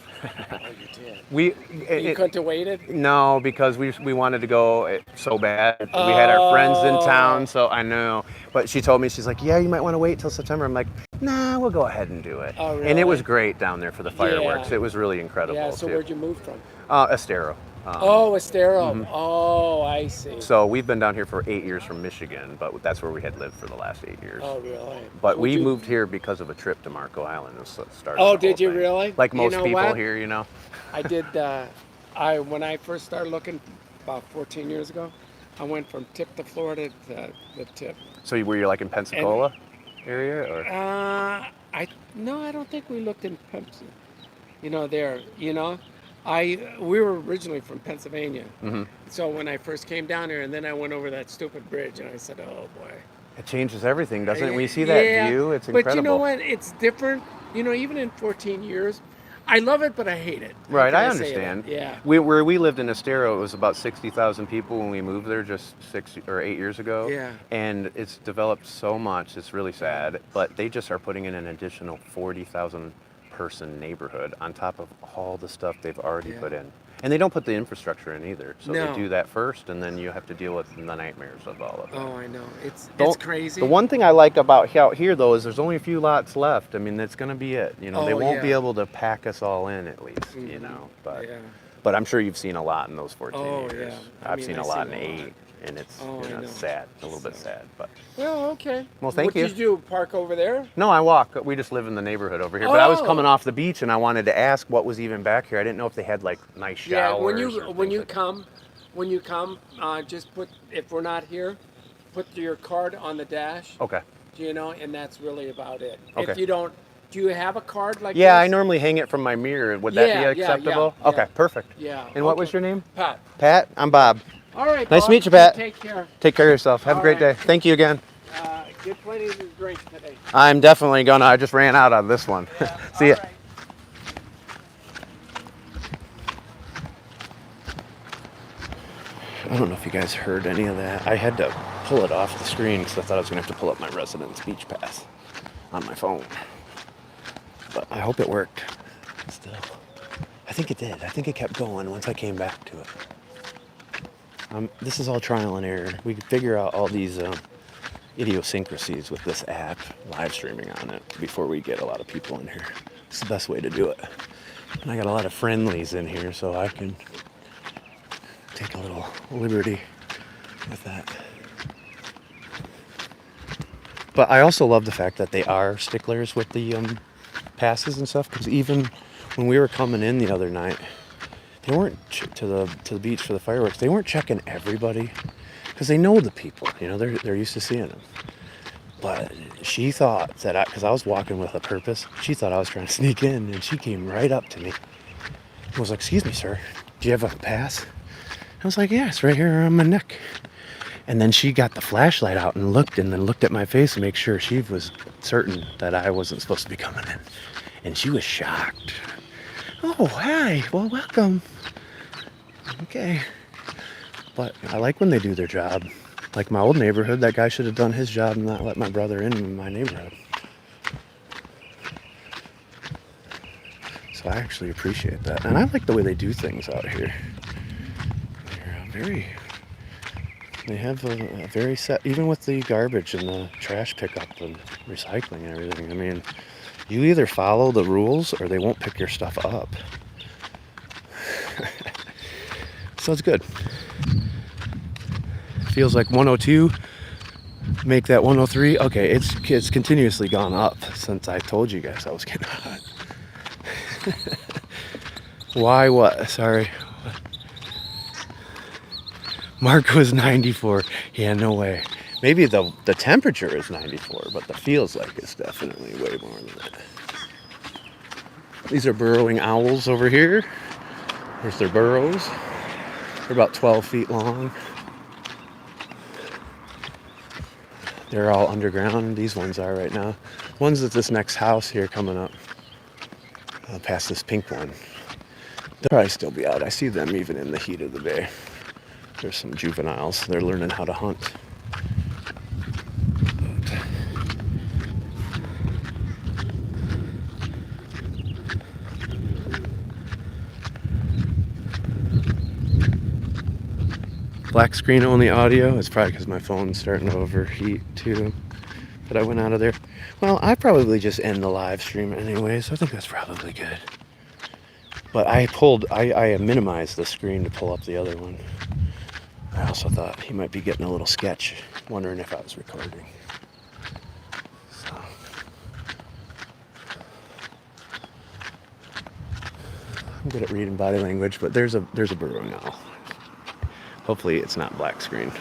Oh, you did. We Couldn't have waited. No, because we wanted to go so bad. We had our friends in town, so I know. But she told me, she's like, yeah, you might want to wait till September. I'm like, nah, we'll go ahead and do it. Oh, And it was really? great down there for the fireworks. Yeah. It was really incredible. Yeah. So too. where'd you move from? Estero. Estero. Mhm. Oh, I see. So we've been down here for 8 years from Michigan, but that's where we had lived for the last 8 years. Oh, really? But Would we you- moved here because of a trip to Marco Island. It was started Oh, the whole did you thing. really? Like You most know people what? here, you know. I did. When I first started looking about 14 years ago, I went from tip to Florida to the tip. So were you like in Pensacola area, or? No, I don't think we looked in Pepsi. There. We were originally from Pennsylvania. Mm-hmm. So when I first came down here, and then I went over that stupid bridge, and I said, "Oh boy." It changes everything, doesn't it? When you see that Yeah, view, it's incredible. But you know what? It's different. Even in 14 years, I love it, but I hate it. How Right, can I say that? understand. Yeah. Where we lived in Estero, it was about 60,000 people when we moved there just 6 or 8 years ago. Yeah. And it's developed so much, it's really sad. But they just are putting in an additional 40,000 person neighborhood on top of all the stuff they've already Yeah. put in. And they don't put the infrastructure in either. So No. they do that first, and then you have to deal with the nightmares of all of it. Oh, I know. It's Don't- crazy. The one thing I like about out here, though, is there's only a few lots left. I mean, that's going to be it. They Oh, won't yeah. be able to pack us all in, at least, Mhm. But Yeah. But I'm sure you've seen a lot in those 14 Oh, years. yeah. I I've mean, seen I a lot seen in a lot. 8, and it's Oh, I know. it's sad, a little bit sad. But Well, okay. Well, thank what you. What did you do? Park over there? no, I walk. We just live in the neighborhood over here. But I was Oh. coming off the beach, and I wanted to ask what was even back here. I didn't know if they had like nice showers. Yeah. or When things you like- come, just put, if we're not here, put your card on the dash. Okay. You know, and that's really about it. Okay. If you don't, do you have a card like Yeah, this? I normally hang it from my mirror. Would that Yeah, be yeah, acceptable? yeah, Okay, yeah. perfect. Yeah. And what okay. was your name? Pat. Pat. I'm Bob. All right. Nice to Bob, meet you, Pat. Take care. Take care of yourself. Have a All great right. day. Thank you again. Get plenty to drink today. I'm definitely gonna. I just ran out on this one. See ya. All right. I don't know if you guys heard any of that. I had to pull it off the screen because I thought I was gonna have to pull up my residence beach pass on my phone. But I hope it worked. Still, I think it did. I think it kept going once I came back to it. This is all trial and error. We could figure out all these idiosyncrasies with this app, live streaming on it, before we get a lot of people in here. It's the best way to do it. And I got a lot of friendlies in here, so I can take a little liberty with that. But I also love the fact that they are sticklers with the passes and stuff, because even when we were coming in the other night, they weren't to the beach for the fireworks. They weren't checking everybody, because they know the people. You know, they're used to seeing them. But she thought that because I was walking with a purpose, she thought I was trying to sneak in, and she came right up to me and was like, "Excuse me, sir, do you have a pass?" I was like, "Yeah, it's right here on my neck." And then she got the flashlight out and looked at my face to make sure she was certain that I wasn't supposed to be coming in. And she was shocked. "Oh, hi. Well, welcome." Okay. But I like when they do their job. Like my old neighborhood, that guy should have done his job and not let my brother in my neighborhood. So I actually appreciate that. And I like the way they do things out here. They have a very set, even with the garbage and the trash pickup and recycling and everything. I mean, you either follow the rules or they won't pick your stuff up. So it's good. Feels like 102. Make that 103. Okay, it's continuously gone up since I told you guys I was getting hot. Why what? Sorry. Mark was 94. Yeah, no way. Maybe the temperature is 94, but the feels like it's definitely way more than that. These are burrowing owls over here. There's their burrows. They're about 12 feet long. They're all underground. These ones are right now. One's at this next house here coming up. Past this pink one. They'll probably still be out. I see them even in the heat of the day. There's some juveniles. They're learning how to hunt. Black screen only audio. It's probably because my phone's starting to overheat too. But I went out of there. Well, I probably just end the live stream anyway, so I think that's probably good. But I minimized the screen to pull up the other one. I also thought he might be getting a little sketch, wondering if I was recording. So. I'm good at reading body language, but there's a burrowing owl. Hopefully it's not black screen.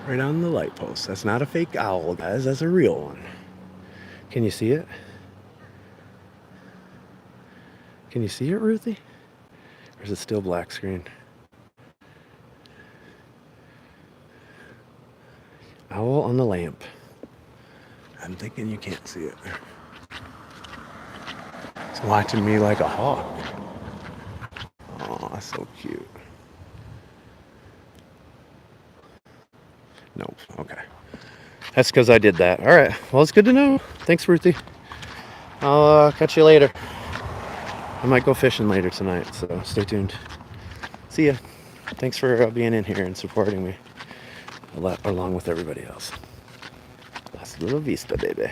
Right on the light post. That's not a fake owl, guys. That's a real one. Can you see it? Can you see it, Ruthie? Or is it still black screen? Owl on the lamp. I'm thinking you can't see it. It's watching me like a hawk. Oh, so cute. Nope. Okay. That's because I did that. All right. Well, it's good to know. Thanks, Ruthie. I'll catch you later. I might go fishing later tonight, so stay tuned. See ya. Thanks for being in here and supporting me along with everybody else. Hasta la vista, baby.